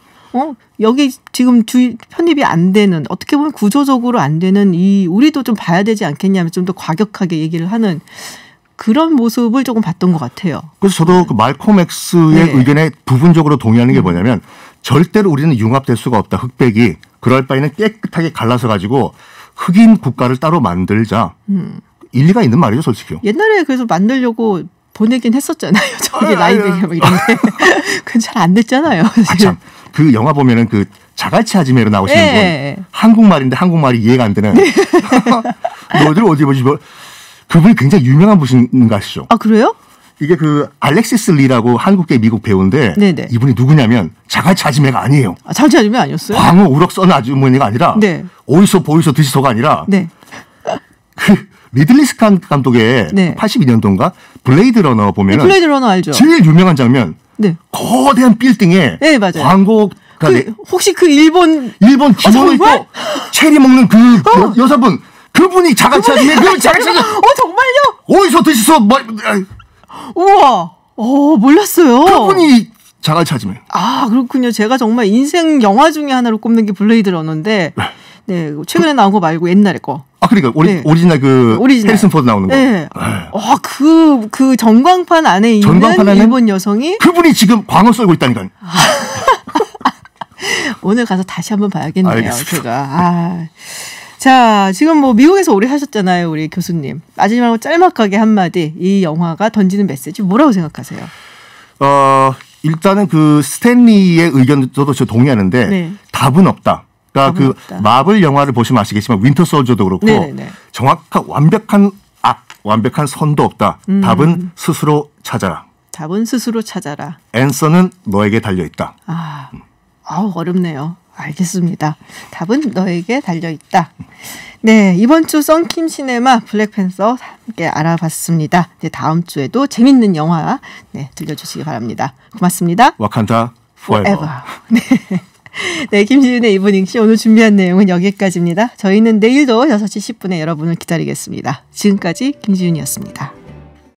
여기 지금 편입이 안 되는 어떻게 보면 구조적으로 안 되는 이 우리도 좀 봐야 되지 않겠냐면 좀 더 과격하게 얘기를 하는 그런 모습을 조금 봤던 것 같아요. 그래서 저도 그 말콤 X의 의견에 부분적으로 동의하는 게 뭐냐면 절대로 우리는 융합될 수가 없다. 흑백이. 그럴 바에는 깨끗하게 갈라서 가지고 흑인 국가를 따로 만들자. 일리가 있는 말이죠, 솔직히요. 옛날에 그래서 만들려고 보내긴 했었잖아요. 저기 라이브에 뭐 이런데. 그건 잘 안 됐잖아요. 참. 그 영화 보면은 그 자갈치 아지매로 나오시는 분. 한국말인데 한국말이 이해가 안 되는. 너희들 어디 보지 뭐. 그분이 굉장히 유명한 분인 거 아시죠? 아, 그래요? 이게 그 알렉시스 리라고 한국계 미국 배우인데 네네. 이분이 누구냐면 자갈치 아지매가 아니에요. 자갈치 아지매 아니었어요? 광어 우럭 써는 아주머니가 아니라 어디서 보이소 드시소가 아니라 그 리들리 스캇 감독의 82년도인가 블레이드 러너 보면은 블레이드 러너 알죠? 제일 유명한 장면 거대한 빌딩에 광고 혹시 그 일본 기모노 입고 체리 먹는 그 여자분 그분이 자갈치 아지매 자갈치 아지매 정말요? 어디서 드시소 우와 몰랐어요. 그분이 자갈치 아지매. 아 그렇군요. 제가 정말 인생 영화 중에 하나로 꼽는 게 블레이드 러너인데 최근에 나온 거 말고 옛날에 거. 아 그러니까 오리지널 해리슨 포드 나오는 거. 그 전광판 안에 있는 일본 여성이 그분이 지금 광어 썰고 있다니까요. 오늘 가서 다시 한번 봐야겠네요. 알겠습니다. 제가. 자, 지금 뭐 미국에서 오래 사셨잖아요, 우리 교수님. 마지막으로 짤막하게 한마디 이 영화가 던지는 메시지 뭐라고 생각하세요? 일단은 그 스탠리의 의견도 저 동의하는데 답은 없다. 그러니까 그 없다. 마블 영화를 보시면 아시겠지만 윈터 솔저도 그렇고 정확한 완벽한 선도 없다. 답은 스스로 찾아라. 답은 스스로 찾아라. 앤서는 너에게 달려 있다. 어렵네요. 알겠습니다. 답은 너에게 달려있다. 네, 이번 주 썬킴 시네마 블랙팬서 함께 알아봤습니다. 다음 주에도 재밌는 영화 들려주시기 바랍니다. 고맙습니다. 와칸다 forever. 네, 김지윤의 이브닝시 오늘 준비한 내용은 여기까지입니다. 저희는 내일도 6시 10분에 여러분을 기다리겠습니다. 지금까지 김지윤이었습니다.